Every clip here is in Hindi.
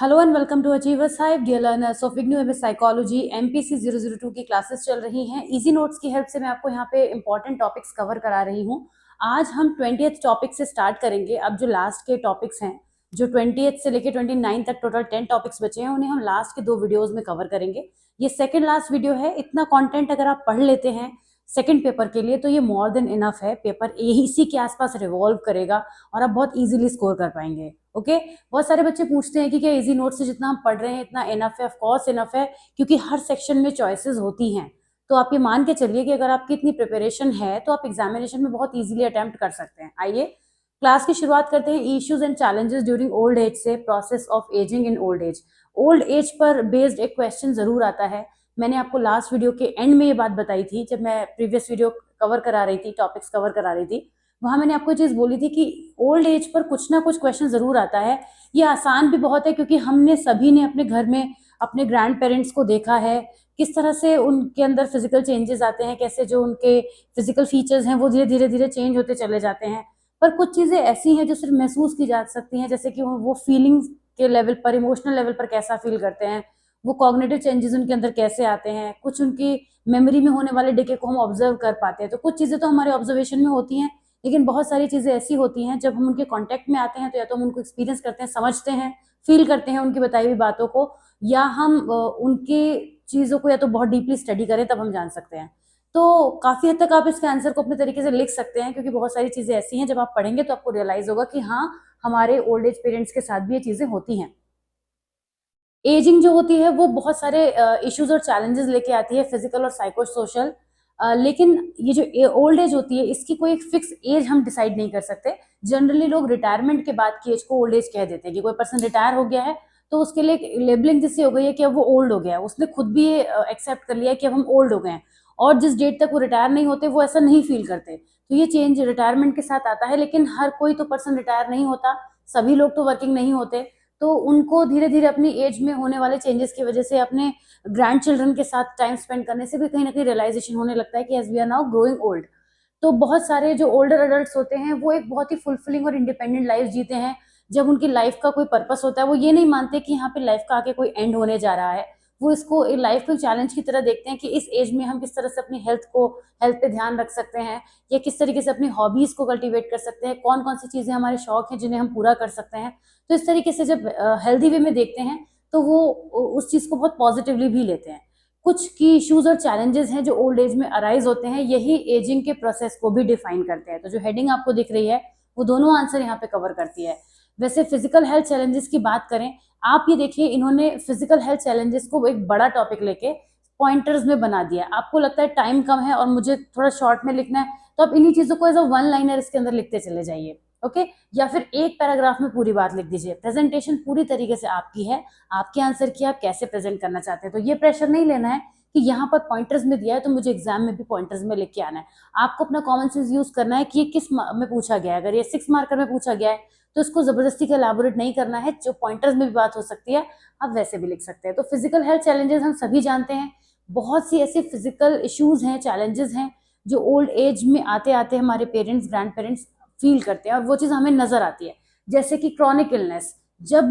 Hello and welcome to Achievers Hive dear learners of IGNOU MS psychology MPC 002 की क्लासेस चल रही हैं। इजी नोट्स की हेल्प से मैं आपको यहाँ पे इंपॉर्टेंट टॉपिक्स कवर करा रही हूँ। आज हम 20th टॉपिक से स्टार्ट करेंगे। अब जो लास्ट के टॉपिक्स हैं, जो 20th से लेके 29 तक टोटल 10 टॉपिक्स बचे हैं, उन्हें हम लास्ट के 2 वीडियोज में कवर करेंगे। ये सेकेंड लास्ट वीडियो है। इतना कॉन्टेंट अगर आप पढ़ लेते हैं सेकेंड पेपर के लिए तो ये मोर देन इनफ है। पेपर इसी के आसपास रिवॉल्व करेगा और आप बहुत इजीली स्कोर कर पाएंगे। ओके बहुत सारे बच्चे पूछते हैं कि क्या इजी नोट से जितना हम पढ़ रहे हैं इतना इनफ है। ऑफ कोर्स इनफ है, क्योंकि हर सेक्शन में चॉइसेस होती हैं। तो आप ये मान के चलिए कि अगर आपकी इतनी प्रिपरेशन है तो आप एग्जामिनेशन में बहुत इजीली अटेम्प्ट कर सकते हैं। आइए क्लास की शुरुआत करते हैं। Issues and challenges during old age से, process of ageing in old age. Old age पर बेस्ड एक क्वेश्चन जरूर आता है। मैंने आपको लास्ट वीडियो के एंड में ये बात बताई थी, जब मैं प्रीवियस वीडियो कवर करा रही थी, टॉपिक्स कवर करा रही थी, वहां मैंने आपको चीज बोली थी कि ओल्ड एज पर कुछ ना कुछ क्वेश्चन जरूर आता है। ये आसान भी बहुत है, क्योंकि हमने सभी ने अपने घर में अपने ग्रैंड पेरेंट्स को देखा है किस तरह से उनके अंदर फिजिकल चेंजेस आते हैं, कैसे जो उनके फिजिकल फीचर्स हैं वो धीरे धीरे चेंज होते चले जाते हैं। पर कुछ चीजें ऐसी हैं जो सिर्फ महसूस की जा सकती हैं, जैसे कि वो फीलिंग्स के लेवल पर, इमोशनल लेवल पर कैसा फील करते हैं, वो कॉग्निटिव चेंजेस उनके अंदर कैसे आते हैं, कुछ उनकी मेमोरी में होने वाले डिके को हम ऑब्जर्व कर पाते हैं। तो कुछ चीजें तो हमारे ऑब्जर्वेशन में होती हैं, लेकिन बहुत सारी चीजें ऐसी होती हैं जब हम उनके कांटेक्ट में आते हैं तो या तो हम उनको एक्सपीरियंस करते हैं, समझते हैं, फील करते हैं उनकी बताई हुई बातों को, या हम उनके चीजों को या तो बहुत डीपली स्टडी करें तब हम जान सकते हैं। तो काफी हद तक आप इसके आंसर को अपने तरीके से लिख सकते हैं, क्योंकि बहुत सारी चीजें ऐसी हैं जब आप पढ़ेंगे तो आपको रियलाइज होगा कि हाँ, हमारे ओल्ड एज पेरेंट्स के साथ भी ये चीजें होती हैं। एजिंग जो होती है वो बहुत सारे इश्यूज और चैलेंजेस लेके आती है, फिजिकल और साइको सोशल। लेकिन ये जो ओल्ड एज होती है इसकी कोई एक फिक्स एज हम डिसाइड नहीं कर सकते। जनरली लोग रिटायरमेंट के बाद की एज को ओल्ड एज कह देते हैं कि कोई पर्सन रिटायर हो गया है तो उसके लिए लेबलिंग जिससे हो गई है कि अब वो ओल्ड हो गया है। उसने खुद भी ये एक्सेप्ट कर लिया है कि अब हम ओल्ड हो गए हैं, और जिस डेट तक वो रिटायर नहीं होते वो ऐसा नहीं फील करते। तो ये चेंज रिटायरमेंट के साथ आता है, लेकिन हर कोई तो पर्सन रिटायर नहीं होता, सभी लोग तो वर्किंग नहीं होते। तो उनको धीरे धीरे अपनी एज में होने वाले चेंजेस की वजह से अपने ग्रैंड चिल्ड्रन के साथ टाइम स्पेंड करने से भी कहीं ना कहीं रियलाइजेशन होने लगता है कि as we are now growing old. तो बहुत सारे जो ओल्डर अडल्ट होते हैं वो एक बहुत ही फुलफिलिंग और इंडिपेंडेंट लाइफ जीते हैं। जब उनकी लाइफ का कोई पर्पस होता है, वो ये नहीं मानते कि यहाँ पे लाइफ का आके कोई एंड होने जा रहा है। वो इसको एक लाइफ को चैलेंज की तरह देखते हैं कि इस एज में हम किस तरह से अपनी हेल्थ पे ध्यान रख सकते हैं, या किस तरीके से अपनी हॉबीज को कल्टीवेट कर सकते हैं, कौन कौन सी चीजें हमारे शौक हैं जिन्हें हम पूरा कर सकते हैं। तो इस तरीके से जब हेल्दी वे में देखते हैं तो वो उस चीज को बहुत पॉजिटिवली भी लेते हैं। कुछ की इश्यूज और चैलेंजेस हैं जो ओल्ड एज में अराइज होते हैं, यही एजिंग के प्रोसेस को भी डिफाइन करते हैं। तो जो हेडिंग आपको दिख रही है वो दोनों आंसर यहाँ पे कवर करती है। वैसे फिजिकल हेल्थ चैलेंजेस की बात करें, आप ये देखिए इन्होंने फिजिकल हेल्थ चैलेंजेस को एक बड़ा टॉपिक लेके पॉइंटर्स में बना दिया। आपको लगता है टाइम कम है और मुझे थोड़ा शॉर्ट में लिखना है, तो आप इन्हीं चीजों को एज अ वन लाइनर इसके अंदर लिखते चले जाइए। ओके या फिर एक पैराग्राफ में पूरी बात लिख दीजिए। प्रेजेंटेशन पूरी तरीके से आपकी है, आपके आंसर की आप कैसे प्रेजेंट करना चाहते हैं। तो ये प्रेशर नहीं लेना है कि यहाँ पर पॉइंटर्स में दिया है तो मुझे एग्जाम में भी पॉइंटर्स में लिख के आना है। आपको अपना कॉमन सेंस यूज करना है कि ये किस में पूछा गया है। अगर ये 6 मार्कर में पूछा गया है तो इसको जबरदस्ती का एलैबोरेट नहीं करना है, जो पॉइंटर्स में भी बात हो सकती है आप वैसे भी लिख सकते हैं। तो फिजिकल हेल्थ चैलेंजेस हम सभी जानते हैं, बहुत सी ऐसी फिजिकल इश्यूज हैं, चैलेंजेस हैं जो ओल्ड एज में आते आते हमारे पेरेंट्स, ग्रैंड पेरेंट्स फील करते हैं, और वो चीज हमें नजर आती है। जैसे कि क्रॉनिक इलनेस, जब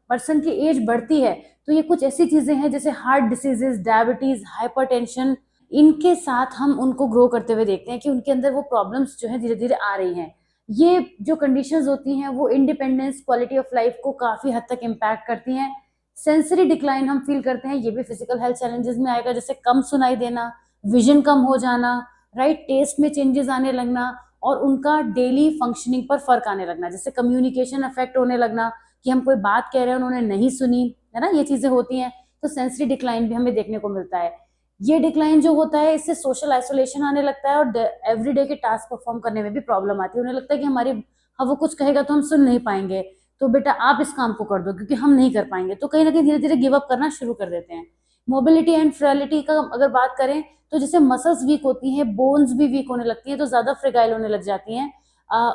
पर्सन की एज बढ़ती है तो ये कुछ ऐसी चीजें हैं जैसे हार्ट डिसीजेस, डायबिटीज, हाइपरटेंशन, इनके साथ हम उनको ग्रो करते हुए देखते हैं कि उनके अंदर वो प्रॉब्लम्स जो है धीरे धीरे आ रही हैं। ये जो कंडीशंस होती हैं वो इंडिपेंडेंस, क्वालिटी ऑफ लाइफ को काफी हद तक इम्पैक्ट करती हैं। सेंसरी डिक्लाइन हम फील करते हैं, ये भी फिजिकल हेल्थ चैलेंजेस में आएगा, जैसे कम सुनाई देना, विजन कम हो जाना, राइट, टेस्ट में चेंजेस आने लगना, और उनका डेली फंक्शनिंग पर फर्क आने लगना, जैसे कम्युनिकेशन अफेक्ट होने लगना कि हम कोई बात कह रहे हैं उन्होंने नहीं सुनी, है ना, ये चीजें होती हैं। तो सेंसरी डिक्लाइन भी हमें देखने को मिलता है। ये डिक्लाइन जो होता है इससे सोशल आइसोलेशन आने लगता है, और एवरीडे के टास्क परफॉर्म करने में भी प्रॉब्लम आती है। उन्हें लगता है कि हमारी, हाँ, वो कुछ कहेगा तो हम सुन नहीं पाएंगे, तो बेटा आप इस काम को कर दो क्योंकि हम नहीं कर पाएंगे। तो कहीं ना कहीं धीरे धीरे गिव अप करना शुरू कर देते हैं। मोबिलिटी एंड फ्रेलिटी का अगर बात करें तो जैसे मसल्स वीक होती हैं, बोन्स भी वीक होने लगती हैं, तो ज्यादा फ्रेगाइल होने लग जाती हैं।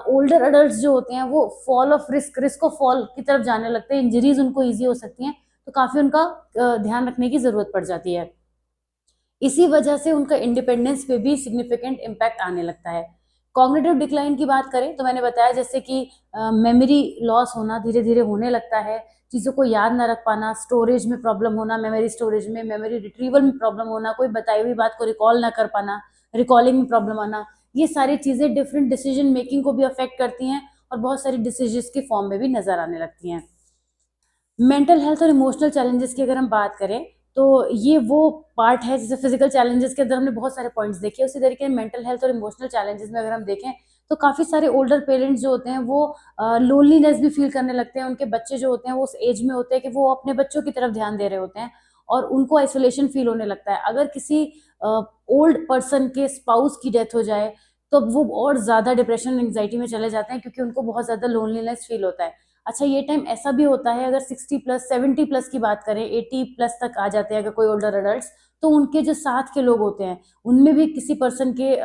ओल्डर अडल्ट जो होते हैं वो fall of risk of fall की तरफ जाने लगते हैं, इंजरीज उनको ईजी हो सकती हैं, तो काफी उनका ध्यान रखने की जरूरत पड़ जाती है। इसी वजह से उनका इंडिपेंडेंस पे भी सिग्निफिकेंट इम्पैक्ट आने लगता है। कॉग्निटिव डिक्लाइन की बात करें तो मैंने बताया जैसे कि मेमोरी लॉस होना धीरे धीरे होने लगता है, चीज़ों को याद ना रख पाना, स्टोरेज में प्रॉब्लम होना, मेमोरी स्टोरेज में, मेमोरी रिट्रीवल में प्रॉब्लम होना, कोई बताई हुई बात को रिकॉल ना कर पाना, रिकॉलिंग में प्रॉब्लम आना, ये सारी चीज़ें डिफरेंट डिसीजन मेकिंग को भी अफेक्ट करती हैं और बहुत सारी डिसीजन की फॉर्म में भी नजर आने लगती हैं। मेंटल हेल्थ और इमोशनल चैलेंजेस की अगर हम बात करें तो ये वो पार्ट है, जैसे फिजिकल चैलेंजेस के अंदर हमने बहुत सारे पॉइंट्स देखे, उसी तरीके मेंटल हेल्थ और इमोशनल चैलेंजेस में अगर हम देखें तो काफ़ी सारे ओल्डर पेरेंट्स जो होते हैं वो लोनलीनेस भी फील करने लगते हैं। उनके बच्चे जो होते हैं वो उस एज में होते हैं कि वो अपने बच्चों की तरफ ध्यान दे रहे होते हैं और उनको आइसोलेशन फील होने लगता है। अगर किसी ओल्ड पर्सन के स्पाउस की डेथ हो जाए तो वो और ज़्यादा डिप्रेशन एंग्जाइटी में चले जाते हैं क्योंकि उनको बहुत ज़्यादा लोनलीनेस फील होता है। अच्छा, ये टाइम ऐसा भी होता है, अगर 60 प्लस 70 प्लस की बात करें, 80 प्लस तक आ जाते हैं अगर कोई ओल्डर अडल्ट, तो उनके जो साथ के लोग होते हैं उनमें भी किसी पर्सन के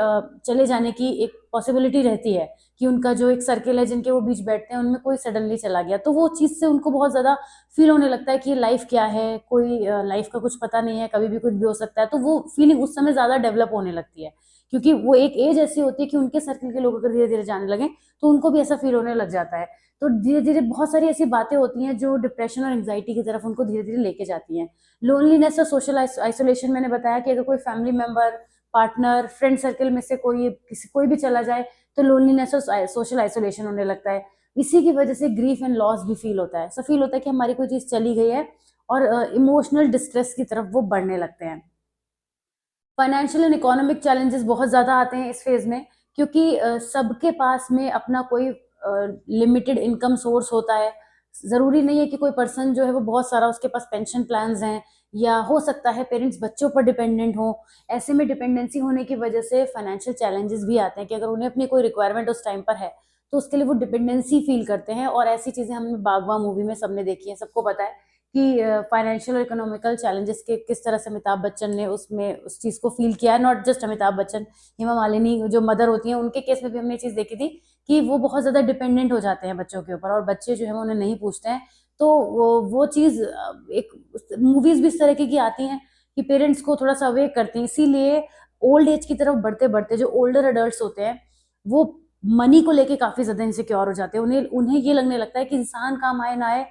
चले जाने की एक पॉसिबिलिटी रहती है कि उनका जो एक सर्किल है जिनके वो बीच बैठते हैं उनमें कोई सडनली चला गया, तो वो चीज़ से उनको बहुत ज़्यादा फील होने लगता है कि लाइफ क्या है, कोई लाइफ का कुछ पता नहीं है, कभी भी कुछ भी हो सकता है। तो वो फीलिंग उस समय ज़्यादा डेवलप होने लगती है क्योंकि वो एक एज ऐसी होती है कि उनके सर्किल के लोग अगर धीरे धीरे जाने लगे तो उनको भी ऐसा फील होने लग जाता है। तो धीरे धीरे बहुत सारी ऐसी बातें होती हैं जो डिप्रेशन और एंग्जाइटी की तरफ उनको धीरे धीरे लेके जाती हैं। लोनलीनेस और सोशल आइसोलेशन, मैंने बताया कि अगर कोई family member, partner, friend circle में से कोई भी चला जाए तो लोनलीनेस और सोशल आइसोलेशन होने लगता है। इसी की वजह से ग्रीफ एंड लॉस भी फील होता है। ऐसा फील होता है कि हमारी कोई चीज़ चली गई है और इमोशनल डिस्ट्रेस की तरफ वो बढ़ने लगते हैं। फाइनेंशियल एंड इकोनॉमिक चैलेंजेस बहुत ज़्यादा आते हैं इस फेज़ में क्योंकि सबके पास में अपना कोई लिमिटेड इनकम सोर्स होता है। ज़रूरी नहीं है कि कोई पर्सन जो है वो बहुत सारा उसके पास पेंशन प्लान्स हैं या हो सकता है पेरेंट्स बच्चों पर डिपेंडेंट हों। ऐसे में डिपेंडेंसी होने की वजह से फाइनेंशियल चैलेंजेस भी आते हैं कि अगर उन्हें अपनी कोई रिक्वायरमेंट उस टाइम पर है तो उसके लिए वो डिपेंडेंसी फील करते हैं। और ऐसी चीज़ें हमने बागवा मूवी में सबने देखी हैं, सबको पता है कि फाइनेंशियल और इकोनॉमिकल चैलेंजेस के किस तरह से अमिताभ बच्चन ने उसमें उस चीज़ को फील किया है। नॉट जस्ट अमिताभ बच्चन, हेमा मालिनी जो मदर होती हैं उनके केस में भी हमने ये चीज़ देखी थी कि वो बहुत ज़्यादा डिपेंडेंट हो जाते हैं बच्चों के ऊपर और बच्चे जो है वो उन्हें नहीं पूछते हैं। तो वो चीज़ एक मूवीज़ भी इस तरह की आती हैं कि पेरेंट्स को थोड़ा सा अवेक करती हैं। इसीलिए ओल्ड एज की तरफ बढ़ते बढ़ते जो ओल्डर अडल्ट होते हैं वो मनी को लेके काफ़ी ज़्यादा इनसिक्योर हो जाते हैं। उन्हें उन्हें ये लगने लगता है कि इंसान काम आए ना आए,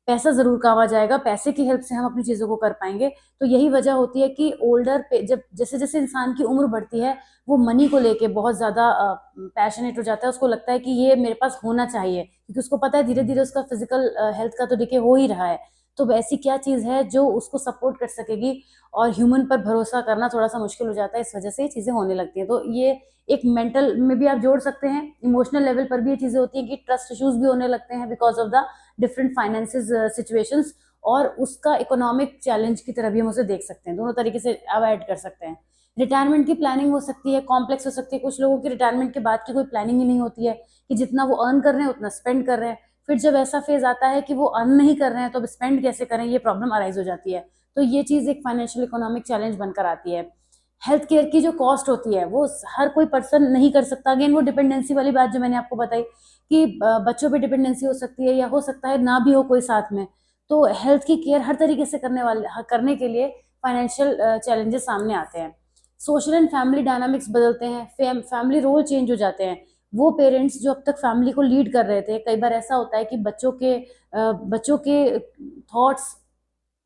पैसा ज़रूर काम आ जाएगा, पैसे की हेल्प से हम अपनी चीज़ों को कर पाएँगे। तो यही वजह होती है कि ओल्डर पे जब जैसे-जैसे इंसान की उम्र बढ़ती है, वो मनी को लेके बहुत ज़्यादा पैशनेट हो जाता है। उसको लगता है कि ये मेरे पास होना चाहिए क्योंकि उसको पता है धीरे-धीरे उसका फिज़िकल हेल्थ का तो डिके हो ही रहा है। तो वैसी क्या चीज़ है जो उसको सपोर्ट कर सकेगी और ह्यूमन पर भरोसा करना थोड़ा-सा मुश्किल हो जाता है, इस वजह से ये चीज़ें होने लगती हैं। तो ये एक मेंटल में भी आप जोड़ सकते हैं, इमोशनल लेवल पर भी ये चीज़ें होती हैं कि ट्रस्ट इश्यूज़ भी होने लगते हैं because of the different finances situations और उसका इकोनॉमिक चैलेंज की तरह भी हम उसे देख सकते हैं। दोनों तरीके से अब ऐड कर सकते हैं। रिटायरमेंट की प्लानिंग हो सकती है, कॉम्प्लेक्स हो सकती है। कुछ लोगों की रिटायरमेंट के बाद की कोई प्लानिंग ही नहीं होती है कि जितना वो अर्न कर रहे हैं उतना स्पेंड कर रहे हैं। फिर जब ऐसा फेज आता है कि वो अर्न नहीं कर रहे हैं तो अब स्पेंड कैसे करें, ये प्रॉब्लम अराइज हो जाती है। तो ये चीज़ एक फाइनेंशियल इकोनॉमिक चैलेंज बनकर आती है। हेल्थ केयर की जो कॉस्ट होती है वो हर कोई पर्सन नहीं कर सकता। अगेन वो डिपेंडेंसी वाली बात जो मैंने आपको बताई कि बच्चों पे डिपेंडेंसी हो सकती है या हो सकता है ना भी हो कोई साथ में। तो हेल्थ की केयर हर तरीके से करने के लिए फाइनेंशियल चैलेंजेस सामने आते हैं। सोशल एंड फैमिली डायनामिक्स बदलते हैं, फैमिली रोल चेंज हो जाते हैं। वो पेरेंट्स जो अब तक फैमिली को लीड कर रहे थे, कई बार ऐसा होता है कि बच्चों के थॉट्स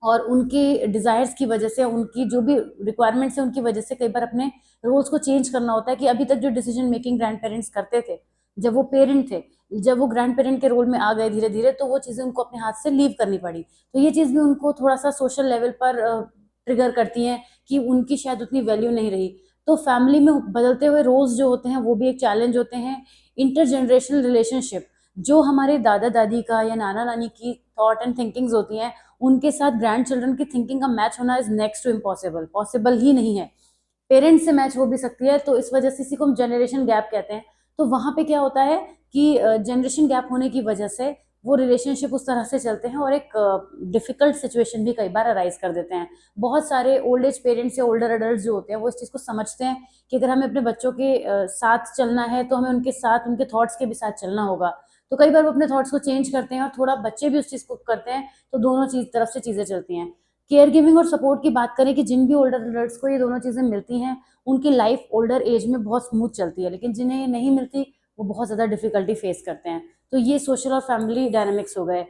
और उनकी डिज़ायर्स की वजह से, उनकी जो भी रिक्वायरमेंट्स है उनकी वजह से कई बार अपने रोल्स को चेंज करना होता है कि अभी तक जो डिसीजन मेकिंग ग्रैंड पेरेंट्स करते थे जब वो पेरेंट थे, जब वो ग्रैंड पेरेंट के रोल में आ गए धीरे धीरे तो वो चीज़ें उनको अपने हाथ से लीव करनी पड़ी। तो ये चीज़ भी उनको थोड़ा सा सोशल लेवल पर ट्रिगर करती हैं कि उनकी शायद उतनी वैल्यू नहीं रही। तो फैमिली में बदलते हुए रोल्स जो होते हैं वो भी एक चैलेंज होते हैं। इंटरजनरेशनल रिलेशनशिप, जो हमारे दादा दादी का या नाना नानी की थॉट एंड थिंकिंग्स होती हैं उनके साथ ग्रैंड चिल्ड्रन की थिंकिंग का मैच होना is next to impossible, possible ही नहीं है। पेरेंट्स से मैच हो भी सकती है तो इस वजह से इसी को हम जनरेशन गैप कहते हैं। तो वहां पे क्या होता है कि जनरेशन गैप होने की वजह से वो रिलेशनशिप उस तरह से चलते हैं और एक डिफिकल्ट सिचुएशन भी कई बार अराइज कर देते हैं। बहुत सारे ओल्ड एज पेरेंट्स या ओल्डर अडल्ट जो होते हैं वो इस चीज़ को समझते हैं कि अगर हमें अपने बच्चों के साथ चलना है तो हमें उनके साथ उनके थॉट्स के भी साथ चलना होगा। तो कई बार वो अपने थॉट्स को चेंज करते हैं और थोड़ा बच्चे भी उस चीज़ को करते हैं, तो दोनों चीज तरफ से चीज़ें चलती हैं। केयर गिविंग और सपोर्ट की बात करें कि जिन भी ओल्डर एडल्ट्स को ये दोनों चीज़ें मिलती हैं उनकी लाइफ ओल्डर एज में बहुत स्मूथ चलती है, लेकिन जिन्हें ये नहीं मिलती वो बहुत ज़्यादा डिफिकल्टी फेस करते हैं। तो ये सोशल और फैमिली डायनामिक्स हो गए।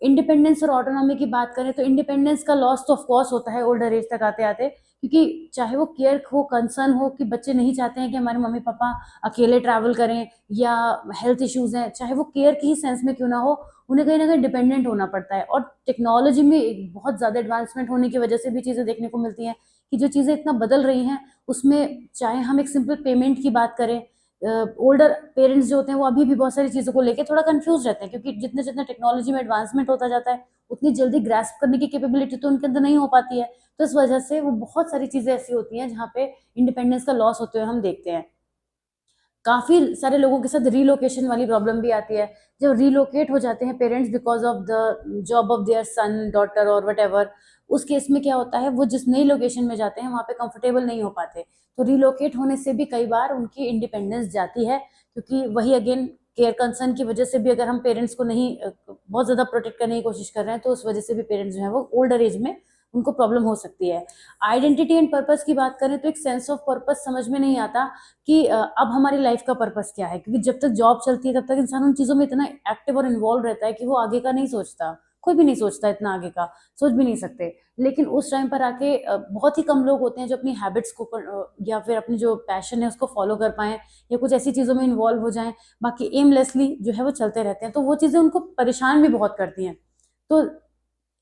इंडिपेंडेंस और ऑटोनॉमी की बात करें तो इंडिपेंडेंस का लॉस तो ऑफ कोर्स होता है ओल्डर एज तक आते आते, क्योंकि चाहे वो केयर हो, कंसर्न हो कि बच्चे नहीं चाहते हैं कि हमारे मम्मी पापा अकेले ट्रैवल करें, या हेल्थ इश्यूज हैं, चाहे वो केयर की ही सेंस में क्यों ना हो, उन्हें कहीं ना कहीं डिपेंडेंट होना पड़ता है। और टेक्नोलॉजी में एक बहुत ज़्यादा एडवांसमेंट होने की वजह से भी चीज़ें देखने को मिलती हैं कि जो चीज़ें इतना बदल रही हैं उसमें, चाहे हम एक सिंपल पेमेंट की बात करें, ओल्डर पेरेंट्स जो होते हैं वो अभी भी बहुत सारी चीज़ों को लेके थोड़ा कंफ्यूज रहते हैं, क्योंकि जितने जितने टेक्नोलॉजी में एडवांसमेंट होता जाता है उतनी जल्दी ग्रास्प करने की कैपेबिलिटी तो उनके अंदर नहीं हो पाती है। तो इस वजह से वो बहुत सारी चीज़ें ऐसी होती हैं जहाँ पे इंडिपेंडेंस का लॉस होते हुए हम देखते हैं। काफ़ी सारे लोगों के साथ रीलोकेशन वाली प्रॉब्लम भी आती है। जब रीलोकेट हो जाते हैं parents because of the job of their son, daughter और व्हाटएवर, उस केस में क्या होता है, वो जिस नई लोकेशन में जाते हैं वहाँ पे कंफर्टेबल नहीं हो पाते। तो रीलोकेट होने से भी कई बार उनकी इंडिपेंडेंस जाती है, क्योंकि वही अगेन केयर कंसर्न की वजह से भी अगर हम पेरेंट्स को नहीं बहुत ज़्यादा प्रोटेक्ट करने की कोशिश कर रहे हैं तो उस वजह से भी पेरेंट्स जो है वो ओल्डर एज में उनको प्रॉब्लम हो सकती है। आइडेंटिटी एंड पर्पस की बात करें तो एक सेंस ऑफ पर्पस समझ में नहीं आता कि अब हमारी लाइफ का पर्पस क्या है, क्योंकि जब तक जॉब चलती है तब तक इंसान उन चीज़ों में इतना एक्टिव और इन्वॉल्व रहता है कि वो आगे का नहीं सोचता। कोई भी नहीं सोचता इतना आगे का, सोच भी नहीं सकते। लेकिन उस टाइम पर आके बहुत ही कम लोग होते हैं जो अपनी हैबिट्स को या फिर अपनी जो पैशन है उसको फॉलो कर पाएँ या कुछ ऐसी चीज़ों में इन्वॉल्व हो जाएँ। बाकी एमलेसली जो है वो चलते रहते हैं, तो वो चीज़ें उनको परेशान भी बहुत करती हैं। तो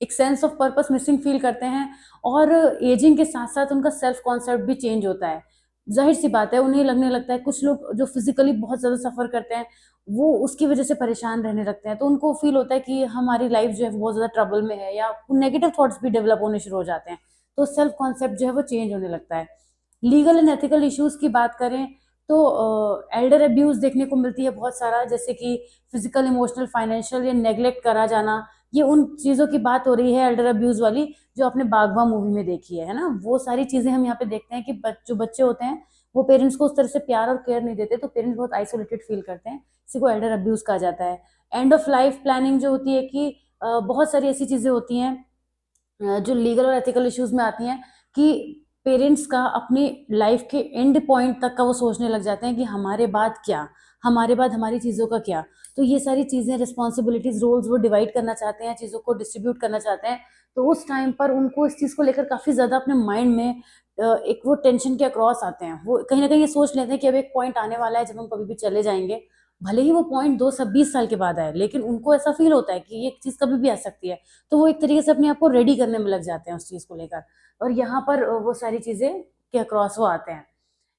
एक sense of purpose missing feel करते हैं, और एजिंग के साथ साथ उनका सेल्फ कॉन्सेप्ट भी चेंज होता है। जाहिर सी बात है उन्हें लगने लगता है, कुछ लोग जो फिजिकली बहुत ज़्यादा सफ़र करते हैं वो उसकी वजह से परेशान रहने लगते हैं, तो उनको फील होता है कि हमारी लाइफ जो है वो बहुत ज़्यादा ट्रबल में है, या नेगेटिव थॉट्स भी डेवलप होने शुरू हो जाते हैं। तो सेल्फ कॉन्सेप्ट जो है वो चेंज होने लगता है। लीगल एंड एथिकल इश्यूज की बात करें तो एल्डर अब्यूज देखने को मिलती है बहुत सारा, जैसे कि फिजिकल, इमोशनल, फाइनेंशियल या नेग्लेक्ट करा जाना। ये उन चीज़ों की बात हो रही है एल्डर अब्यूज वाली जो आपने बागवा मूवी में देखी है ना, वो सारी चीज़ें हम यहाँ पे देखते हैं कि जो बच्चे होते हैं वो पेरेंट्स को उस तरह से प्यार और केयर नहीं देते, तो पेरेंट्स बहुत आइसोलेटेड फील करते हैं। इसी को एल्डर अब्यूज कहा जाता है। एंड ऑफ लाइफ प्लानिंग जो होती है कि बहुत सारी ऐसी चीज़ें होती हैं जो लीगल और एथिकल इश्यूज में आती हैं कि पेरेंट्स का अपनी लाइफ के एंड पॉइंट तक का वो सोचने लग जाते हैं कि हमारे बाद क्या, हमारे बाद हमारी चीज़ों का क्या। तो ये सारी चीज़ें, रिस्पॉन्सिबिलिटीज, रोल्स वो डिवाइड करना चाहते हैं, चीज़ों को डिस्ट्रीब्यूट करना चाहते हैं। तो उस टाइम पर उनको इस चीज़ को लेकर काफ़ी ज़्यादा अपने माइंड में एक वो टेंशन के अक्रॉस आते हैं। वो कहीं ना कहीं ये सोच लेते हैं कि अब एक पॉइंट आने वाला है जब हम कभी भी चले जाएंगे, भले ही वो पॉइंट 2 से 20 साल के बाद आए, लेकिन उनको ऐसा फील होता है कि ये चीज़ कभी भी आ सकती है। तो वो एक तरीके से अपने आप को रेडी करने में लग जाते हैं उस चीज़ को लेकर, और यहाँ पर वो सारी चीज़ें के अक्रॉस वो आते हैं।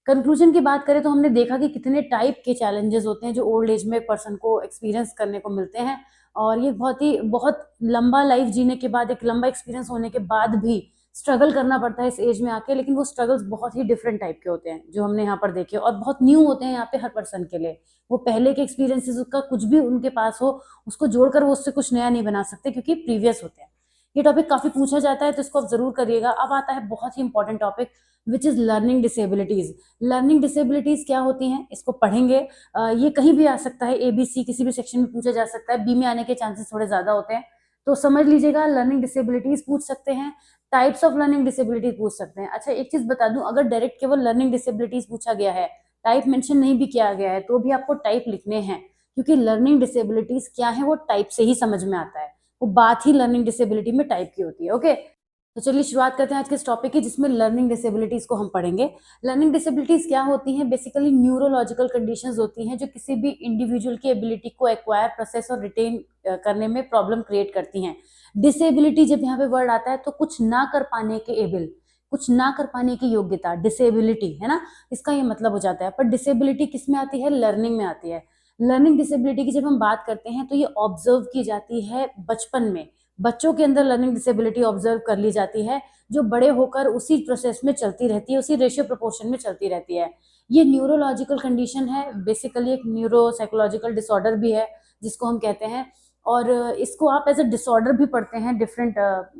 कंक्लूजन की बात करें तो हमने देखा कि कितने टाइप के चैलेंजेस होते हैं जो ओल्ड एज में पर्सन को एक्सपीरियंस करने को मिलते हैं, और ये बहुत लंबा लाइफ जीने के बाद, एक लंबा एक्सपीरियंस होने के बाद भी स्ट्रगल करना पड़ता है इस एज में आके। लेकिन वो स्ट्रगल्स बहुत ही डिफरेंट टाइप के होते हैं जो हमने यहाँ पर देखे, और बहुत न्यू होते हैं यहाँ पे हर पर्सन के लिए। वो पहले के एक्सपीरियंसेस का कुछ भी उनके पास हो उसको जोड़कर वो उससे कुछ नया नहीं बना सकते, क्योंकि प्रीवियस होते हैं। ये टॉपिक काफी पूछा जाता है तो इसको आप जरूर करिएगा। अब आता है बहुत ही important topic which is learning disabilities. Learning disabilities क्या होती हैं इसको पढ़ेंगे। ये कहीं भी आ सकता है, ABC किसी भी सेक्शन में पूछा जा सकता है, B में आने के चांसेस थोड़े ज्यादा होते हैं। तो समझ लीजिएगा, लर्निंग डिसेबिलिटीज पूछ सकते हैं, टाइप्स ऑफ लर्निंग डिसेबिलिटीज पूछ सकते हैं। अच्छा, एक चीज बता दूं, अगर डायरेक्ट केवल लर्निंग डिसेबिलिटीज पूछा गया है, टाइप मेंशन नहीं भी किया गया है, तो भी आपको टाइप लिखने हैं, क्योंकि लर्निंग डिसेबिलिटीज क्या है वो टाइप से ही समझ में आता है। वो बात ही लर्निंग डिसेबिलिटी में टाइप की होती है। ओके, तो चलिए शुरुआत करते हैं आज के इस टॉपिक की, जिसमें लर्निंग डिसेबिलिटीज को हम पढ़ेंगे। लर्निंग डिसेबिलिटीज क्या होती हैं? बेसिकली न्यूरोलॉजिकल कंडीशंस होती हैं जो किसी भी इंडिविजुअल की एबिलिटी को एक्वायर, प्रोसेस और रिटेन करने में प्रॉब्लम क्रिएट करती हैं। डिसेबिलिटी जब यहाँ पे वर्ड आता है तो कुछ ना कर पाने के एबल, कुछ ना कर पाने की योग्यता, डिसेबिलिटी है ना, इसका ये मतलब हो जाता है। पर डिसेबिलिटी किस में आती है? लर्निंग में आती है। लर्निंग डिसेबिलिटी की जब हम बात करते हैं तो ये ऑब्जर्व की जाती है बचपन में। बच्चों के अंदर लर्निंग डिसेबिलिटी ऑब्जर्व कर ली जाती है, जो बड़े होकर उसी प्रोसेस में चलती रहती है, उसी रेशियो प्रोपोर्शन में चलती रहती है। ये न्यूरोलॉजिकल कंडीशन है, बेसिकली एक न्यूरो साइकोलॉजिकल डिसऑर्डर भी है जिसको हम कहते हैं। और इसको आप एज अ डिसऑर्डर भी पढ़ते हैं डिफरेंट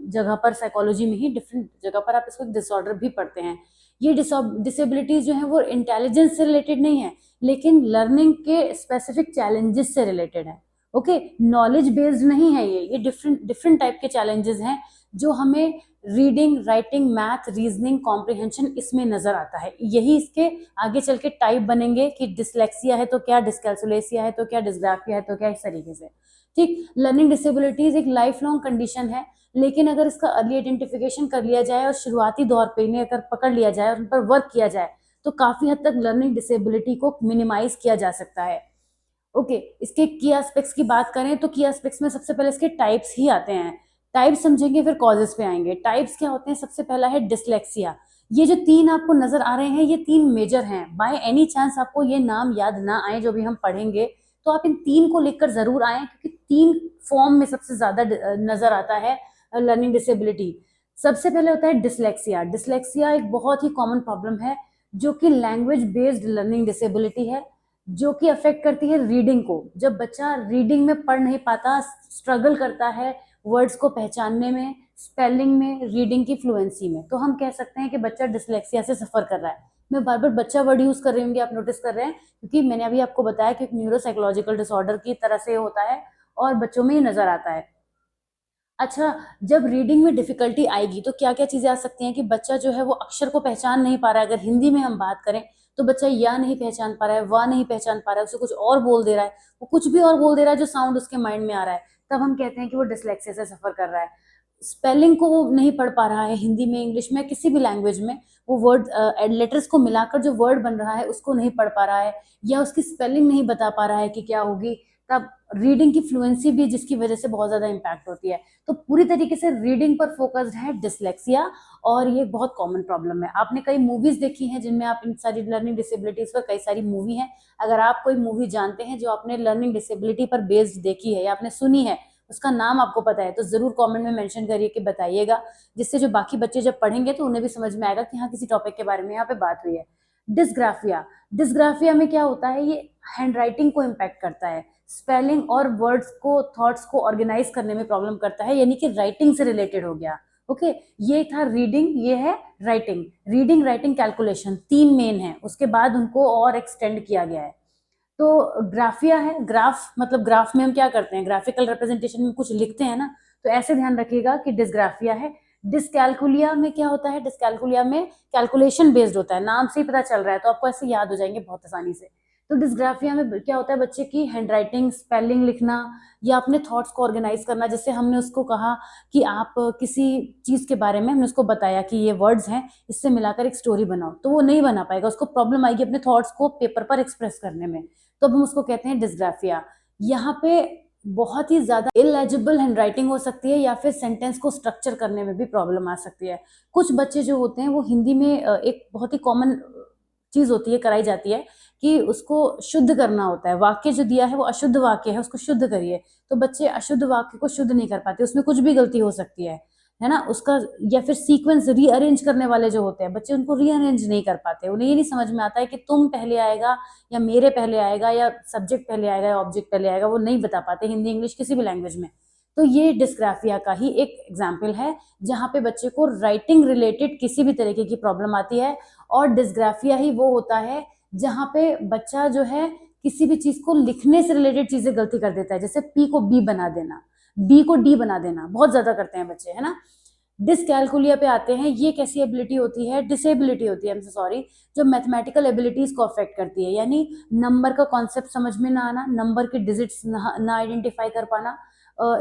जगह पर, साइकोलॉजी में ही डिफरेंट जगह पर आप इसको डिसऑर्डर भी पढ़ते हैं। ये डिसेबिलिटीज जो है वो इंटेलिजेंस से रिलेटेड नहीं है, लेकिन लर्निंग के स्पेसिफिक चैलेंजेस से रिलेटेड है। ओके, नॉलेज बेस्ड नहीं है, ये डिफरेंट डिफरेंट टाइप के चैलेंजेस हैं जो हमें reading, writing, math, reasoning, comprehension इसमें नजर आता है। यही इसके आगे चल के टाइप बनेंगे कि डिसलेक्सिया है तो क्या, डिसकैल्कुलेसिया है तो क्या, डिसग्राफिया है तो क्या, इस तरीके से। ठीक, लर्निंग डिसेबिलिटीज एक लाइफ लॉन्ग कंडीशन है, लेकिन अगर इसका अर्ली आइडेंटिफिकेशन कर लिया जाए और शुरुआती दौर पे इन्हें अगर पकड़ लिया जाए और उन पर वर्क किया जाए तो काफी हद तक लर्निंग डिसेबिलिटी को मिनिमाइज किया जा सकता है। ओके, इसके की एस्पेक्ट्स की बात करें तो की एस्पेक्ट्स में सबसे पहले इसके टाइप्स ही आते हैं। टाइप्स समझेंगे फिर कॉजेस पे आएंगे। टाइप्स क्या होते हैं? सबसे पहला है डिसलेक्सिया। ये जो तीन आपको नजर आ रहे हैं ये तीन मेजर हैं। बाय एनी चांस आपको ये नाम याद ना आए जो भी हम पढ़ेंगे तो आप इन तीन को लिखकर जरूर आए, क्योंकि तीन फॉर्म में सबसे ज्यादा नजर आता है लर्निंग डिसेबिलिटी। सबसे पहले होता है डिसलेक्सिया। डिसलेक्सिया एक बहुत ही कॉमन प्रॉब्लम है जो कि लैंग्वेज बेस्ड लर्निंग डिसेबिलिटी है, जो कि अफेक्ट करती है रीडिंग को। जब बच्चा रीडिंग में पढ़ नहीं पाता, स्ट्रगल करता है वर्ड्स को पहचानने में, स्पेलिंग में, रीडिंग की फ्लुएंसी में, तो हम कह सकते हैं कि बच्चा डिसलेक्सिया से सफर कर रहा है। मैं बार बार बच्चा वर्ड यूज कर रही हूँ, आप नोटिस कर रहे हैं, क्योंकि मैंने अभी आपको बताया कि एक न्यूरोसाइकोलॉजिकल डिसऑर्डर की तरह से होता है और बच्चों में ही नजर आता है। अच्छा, जब रीडिंग में डिफिकल्टी आएगी तो क्या क्या चीजें आ सकती हैं कि बच्चा जो है वो अक्षर को पहचान नहीं पा रहा है। अगर हिंदी में हम बात करें तो बच्चा या नहीं पहचान पा रहा है, वाह नहीं पहचान पा रहा है, उसे कुछ और बोल दे रहा है, वो कुछ भी और बोल दे रहा है जो साउंड उसके माइंड में आ रहा है, तब हम कहते हैं कि वो डिसलेक्सिया से सफर कर रहा है। स्पेलिंग को वो नहीं पढ़ पा रहा है, हिंदी में, इंग्लिश में, किसी भी लैंग्वेज में वो वर्ड लेटर्स को मिलाकर जो वर्ड बन रहा है उसको नहीं पढ़ पा रहा है, या उसकी स्पेलिंग नहीं बता पा रहा है कि क्या होगी, तब रीडिंग की फ्लुएंसी भी जिसकी वजह से बहुत ज्यादा इंपैक्ट होती है। तो पूरी तरीके से रीडिंग पर फोकस्ड है डिसलेक्सिया, और ये बहुत कॉमन प्रॉब्लम है। आपने कई मूवीज देखी हैं जिनमें आप इन सारी लर्निंग डिसेबिलिटीज पर, कई सारी मूवी हैं, अगर आप कोई मूवी जानते हैं जो आपने लर्निंग डिसेबिलिटी पर बेस्ड देखी है या आपने सुनी है, उसका नाम आपको पता है, तो जरूर कमेंट में मेंशन करिए कि बताइएगा, जिससे जो बाकी बच्चे जब पढ़ेंगे तो उन्हें भी समझ में आएगा कि हाँ, किसी टॉपिक के बारे में यहाँ पे बात हुई है। डिसग्राफिया। डिसग्राफिया में क्या होता है? ये हैंडराइटिंग को इम्पैक्ट करता है, स्पेलिंग और वर्ड्स को, थॉट्स को ऑर्गेनाइज करने में प्रॉब्लम करता है, यानी कि राइटिंग से रिलेटेड हो गया। ओके, ये था रीडिंग, ये है राइटिंग। रीडिंग, राइटिंग, कैलकुलेशन, तीन मेन है, उसके बाद उनको और एक्सटेंड किया गया है। तो ग्राफिया है। ग्राफ मतलब ग्राफ में हम क्या करते हैं, ग्राफिकल रिप्रेजेंटेशन में कुछ लिखते हैं ना, तो ऐसे ध्यान रखिएगा कि डिसग्राफिया है। डिसकैलकुलिया में क्या होता है? डिसकैलकुलिया में कैलकुलेशन बेस्ड होता है, नाम से ही पता चल रहा है, तो आपको ऐसे याद हो जाएंगे बहुत आसानी से। तो डिसग्राफिया में क्या होता है? बच्चे की हैंडराइटिंग, स्पेलिंग लिखना, या अपने थॉट्स को ऑर्गेनाइज करना। जैसे हमने उसको कहा कि आप किसी चीज के बारे में, हमने उसको बताया कि ये वर्ड्स हैं, इससे मिलाकर एक स्टोरी बनाओ, तो वो नहीं बना पाएगा, उसको प्रॉब्लम आएगी अपने थॉट्स को पेपर पर एक्सप्रेस करने में, तो अब हम उसको कहते हैं डिसग्राफिया। यहाँ पे बहुत ही ज्यादा इलेजिबल हैंडराइटिंग हो सकती है, या फिर सेंटेंस को स्ट्रक्चर करने में भी प्रॉब्लम आ सकती है। कुछ बच्चे जो होते हैं वो हिंदी में एक बहुत ही कॉमन चीज होती है, कराई जाती है कि उसको शुद्ध करना होता है। वाक्य जो दिया है वो अशुद्ध वाक्य है, उसको शुद्ध करिए, तो बच्चे अशुद्ध वाक्य को शुद्ध नहीं कर पाते, उसमें कुछ भी गलती हो सकती है ना उसका। या फिर सीक्वेंस रीअरेंज करने वाले जो होते हैं बच्चे, उनको रीअरेंज नहीं कर पाते, उन्हें ये नहीं समझ में आता है कि तुम पहले आएगा या मेरे पहले आएगा या सब्जेक्ट पहले आएगा या ऑब्जेक्ट पहले आएगा, वो नहीं बता पाते हिंदी, इंग्लिश, किसी भी लैंग्वेज में। तो ये डिस्ग्राफिया का ही एक एग्जाम्पल है, जहाँ पे बच्चे को राइटिंग रिलेटेड किसी भी तरीके की प्रॉब्लम आती है। और डिस्ग्राफिया ही वो होता है जहाँ पे बच्चा जो है किसी भी चीज को लिखने से रिलेटेड चीजें गलती कर देता है, जैसे पी को बी बना देना, बी को डी बना देना, बहुत ज्यादा करते हैं बच्चे, है ना। डिसकैलकुलिया पे आते हैं। ये कैसी एबिलिटी होती है? डिसेबिलिटी होती है, सॉरी, जो मैथमेटिकल एबिलिटीज को अफेक्ट करती है, यानी नंबर का कॉन्सेप्ट समझ में ना आना, नंबर के डिजिट्स ना आइडेंटिफाई कर पाना,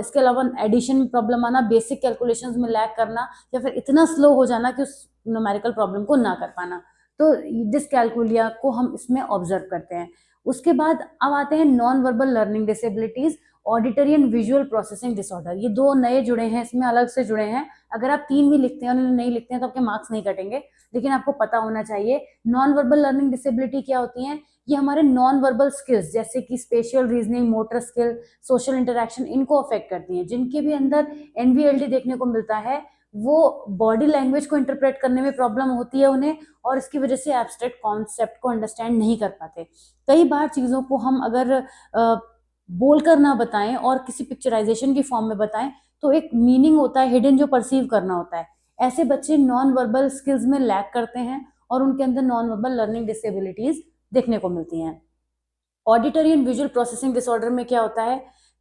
इसके अलावा एडिशन में प्रॉब्लम आना, बेसिक कैलकुलेशंस में लैग करना, या फिर इतना स्लो हो जाना कि उस न्यूमेरिकल प्रॉब्लम को ना कर पाना। तो डिसकैलकुलिया को हम इसमें ऑब्जर्व करते हैं। उसके बाद अब आते हैं non verbal learning disabilities, auditory and visual processing disorder. ये दो नए जुड़े हैं, इसमें अलग से जुड़े हैं। अगर आप तीन भी लिखते हैं और नहीं लिखते हैं तो आपके मार्क्स नहीं कटेंगे, लेकिन आपको पता होना चाहिए नॉन वर्बल लर्निंग डिसेबिलिटी क्या होती है। ये हमारे नॉन वर्बल स्किल्स जैसे कि spatial reasoning, motor skill, social interaction, इनको अफेक्ट करती हैं। जिनके भी अंदर एनवीएलडी देखने को मिलता है, वो बॉडी लैंग्वेज को इंटरप्रेट करने में प्रॉब्लम होती है उन्हें, और इसकी वजह से एब्स्ट्रैक्ट कॉन्सेप्ट को अंडरस्टैंड नहीं कर पाते। कई बार चीजों को हम अगर बोलकर ना बताएं और किसी पिक्चराइजेशन की फॉर्म में बताएं, तो एक मीनिंग होता है हिडन जो परसीव करना होता है। ऐसे बच्चे नॉन वर्बल स्किल्स में लैक करते हैं और उनके अंदर नॉन वर्बल लर्निंग डिसेबिलिटीज देखने को मिलती हैं। Auditory and visual processing disorder में क्या होता है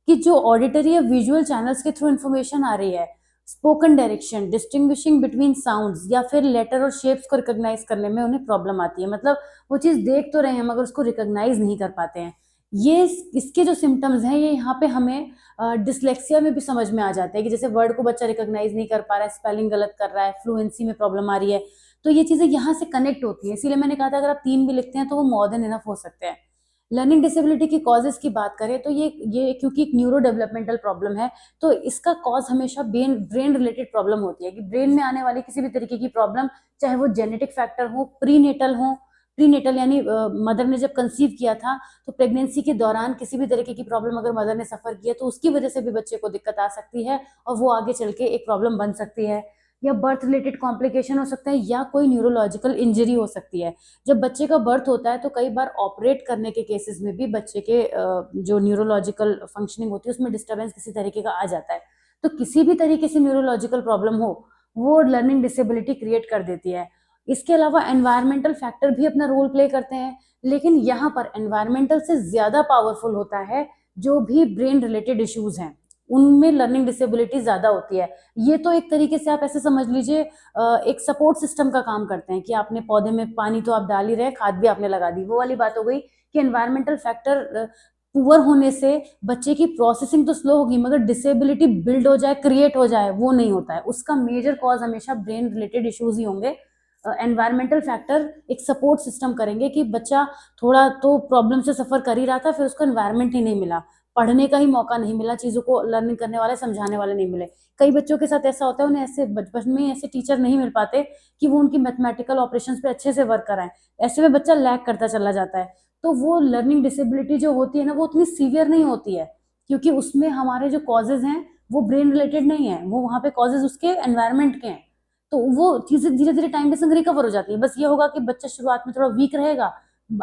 कि जो ऑडिटरी या विजुअल चैनल्स के थ्रू इन्फॉर्मेशन आ रही है, spoken direction, distinguishing between sounds या फिर लेटर और शेप्स को रिकॉग्नाइज करने में उन्हें प्रॉब्लम आती है। मतलब वो चीज़ देख तो रहे हैं मगर उसको रिकॉग्नाइज नहीं कर पाते हैं। ये इसके जो सिम्टम्स हैं ये यहाँ पे हमें डिसलेक्सिया में भी समझ में आ जाता है कि जैसे वर्ड को बच्चा रिकॉग्नाइज नहीं कर पा रहा है, स्पेलिंग गलत कर रहा है, फ्लुएंसी में प्रॉब्लम आ रही है। तो ये चीज़ें यहाँ से कनेक्ट होती हैं, इसीलिए मैंने कहा था अगर आप 3 भी लिखते हैं तो वो मोर देन इनफ हो सकते हैं। लर्निंग डिसेबिलिटी की कॉजेज की बात करें तो ये क्योंकि एक न्यूरो डेवलपमेंटल प्रॉब्लम है, तो इसका कॉज हमेशा ब्रेन रिलेटेड प्रॉब्लम होती है कि ब्रेन में आने वाली किसी भी तरीके की प्रॉब्लम, चाहे वो जेनेटिक फैक्टर हो, प्रीनेटल यानी मदर ने जब कंसीव किया था तो प्रेगनेंसी के दौरान किसी भी तरीके की प्रॉब्लम अगर मदर ने सफर किया तो उसकी वजह से भी बच्चे को दिक्कत आ सकती है और वो आगे चल के एक प्रॉब्लम बन सकती है, या बर्थ रिलेटेड कॉम्प्लिकेशन हो सकता है, या कोई न्यूरोलॉजिकल इंजरी हो सकती है। जब बच्चे का बर्थ होता है तो कई बार ऑपरेट करने के केसेस में भी बच्चे के जो न्यूरोलॉजिकल फंक्शनिंग होती है उसमें डिस्टर्बेंस किसी तरीके का आ जाता है। तो किसी भी तरीके से न्यूरोलॉजिकल प्रॉब्लम हो वो लर्निंग डिसेबिलिटी क्रिएट कर देती है। इसके अलावा एनवायरमेंटल फैक्टर भी अपना रोल प्ले करते हैं, लेकिन यहाँ पर एनवायरमेंटल से ज्यादा पावरफुल होता है जो भी ब्रेन रिलेटेड इश्यूज हैं उनमें लर्निंग डिसेबिलिटी ज्यादा होती है। ये तो एक तरीके से आप ऐसे समझ लीजिए एक सपोर्ट सिस्टम का काम करते हैं कि आपने पौधे में पानी तो आप डाल ही रहे, खाद भी आपने लगा दी, वो वाली बात हो गई कि एनवायरमेंटल फैक्टर पुअर होने से बच्चे की प्रोसेसिंग तो स्लो होगी मगर डिसेबिलिटी बिल्ड हो जाए, क्रिएट हो जाए, वो नहीं होता है। उसका मेजर कॉज हमेशा ब्रेन रिलेटेड इश्यूज ही होंगे। एनवायरमेंटल फैक्टर एक सपोर्ट सिस्टम करेंगे कि बच्चा थोड़ा तो प्रॉब्लम से सफर कर ही रहा था, फिर उसको एनवायरमेंट ही नहीं मिला, पढ़ने का ही मौका नहीं मिला, चीजों को लर्निंग करने वाले समझाने वाले नहीं मिले। कई बच्चों के साथ ऐसा होता है उन्हें ऐसे बचपन में ऐसे टीचर नहीं मिल पाते कि वो उनकी मैथमेटिकल ऑपरेशंस पे अच्छे से वर्क कराएं, ऐसे में बच्चा लैग करता चला जाता है। तो वो लर्निंग डिसेबिलिटी जो होती है ना वो उतनी सीवियर नहीं होती है क्योंकि उसमें हमारे जो कॉजेज हैं वो ब्रेन रिलेटेड नहीं है, वो वहाँ पे कॉजेज उसके एनवायरमेंट के हैं। तो वो चीजें धीरे धीरे टाइम के संग रिकवर हो जाती है। बस ये होगा कि बच्चा शुरुआत में थोड़ा वीक रहेगा,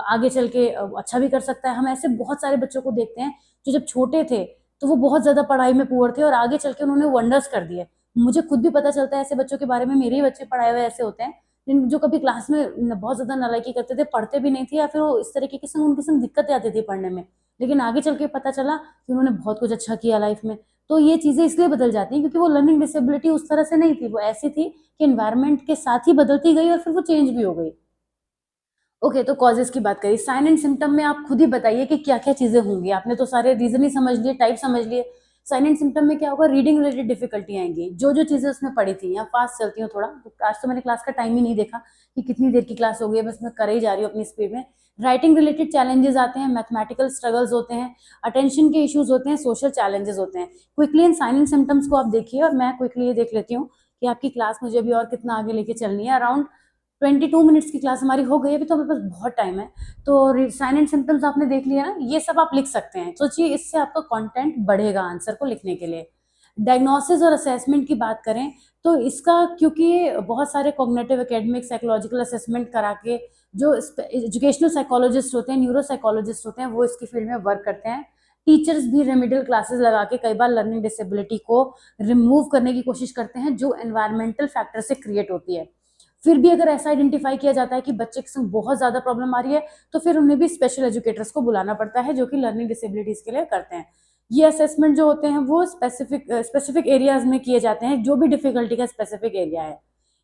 आगे चल के अच्छा भी कर सकता है। हम ऐसे बहुत सारे बच्चों को देखते हैं जो जब छोटे थे तो वो बहुत ज्यादा पढ़ाई में पुअर थे और आगे चल के उन्होंने वंडर्स कर दिए। मुझे खुद भी पता चलता है ऐसे बच्चों के बारे में, मेरे ही बच्चे पढ़ाए हुए ऐसे होते हैं जो कभी क्लास में बहुत ज्यादा नालायकी करते थे, पढ़ते भी नहीं थे या फिर वो इस तरीके के संग उनके संग दिक्कतें आती थी पढ़ने में, लेकिन आगे चल के पता चला कि उन्होंने बहुत कुछ अच्छा किया लाइफ में। तो ये चीजें इसलिए बदल जाती हैं क्योंकि वो लर्निंग डिसेबिलिटी उस तरह से नहीं थी, वो ऐसी थी कि एनवायरमेंट के साथ ही बदलती गई और फिर वो चेंज भी हो गई। ओके, तो कॉजेस की बात करी, साइन एंड सिम्टम में आप खुद ही बताइए कि क्या क्या चीजें होंगी। आपने तो सारे रीजन ही समझ लिए, टाइप समझ लिए। साइन एंड सिम्टम में क्या होगा, रीडिंग रिलेटेड डिफिकल्टी आएंगी, जो जो चीजें उसमें पढ़ी थी। यहाँ फास्ट चलती हूँ थोड़ा, तो आज तो मैंने क्लास का टाइम ही नहीं देखा कि कितनी देर की क्लास हो गई है, बस मैं कर ही जा रही हूँ अपनी स्पीड में। राइटिंग रिलेटेड चैलेंजेस आते हैं, मैथमेटिकल स्ट्रगल्स होते हैं, अटेंशन के इश्यूज होते हैं, सोशल चैलेंजेस होते हैं। क्विकली इन साइन एंड सिम्टम्स को आप देखिए और मैं क्विकली ये देख लेती हूँ कि आपकी क्लास मुझे अभी और कितना आगे लेके चलनी है। अराउंड 22 मिनट्स की क्लास हमारी हो गई है, अभी तो हमारे पास बहुत टाइम है। तो साइन एंड सिम्टम्स आपने देख लिया ना, ये सब आप लिख सकते हैं। सोचिए इससे आपका कंटेंट बढ़ेगा आंसर को लिखने के लिए। डायग्नोसिस और असेसमेंट की बात करें तो इसका, क्योंकि बहुत सारे कॉग्निटिव, एकेडमिक, साइकोलॉजिकल असेसमेंट करा के जो एजुकेशनल साइकोलॉजिस्ट होते हैं, न्यूरो साइकोलॉजिस्ट होते हैं, वो इसकी फील्ड में वर्क करते हैं। टीचर्स भी रेमेडियल क्लासेस लगा के कई बार लर्निंग डिसेबिलिटी को रिमूव करने की कोशिश करते हैं जो एनवायरमेंटल फैक्टर से क्रिएट होती है। फिर भी अगर ऐसा आइडेंटिफाई किया जाता है कि बच्चे के संग बहुत ज्यादा प्रॉब्लम आ रही है तो फिर उन्हें भी स्पेशल एजुकेटर्स को बुलाना पड़ता है जो कि लर्निंग डिसेबिलिटीज के लिए करते हैं। ये असेसमेंट जो होते हैं वो स्पेसिफिक एरियाज में किए जाते हैं, जो भी डिफिकल्टी का स्पेसिफिक एरिया है।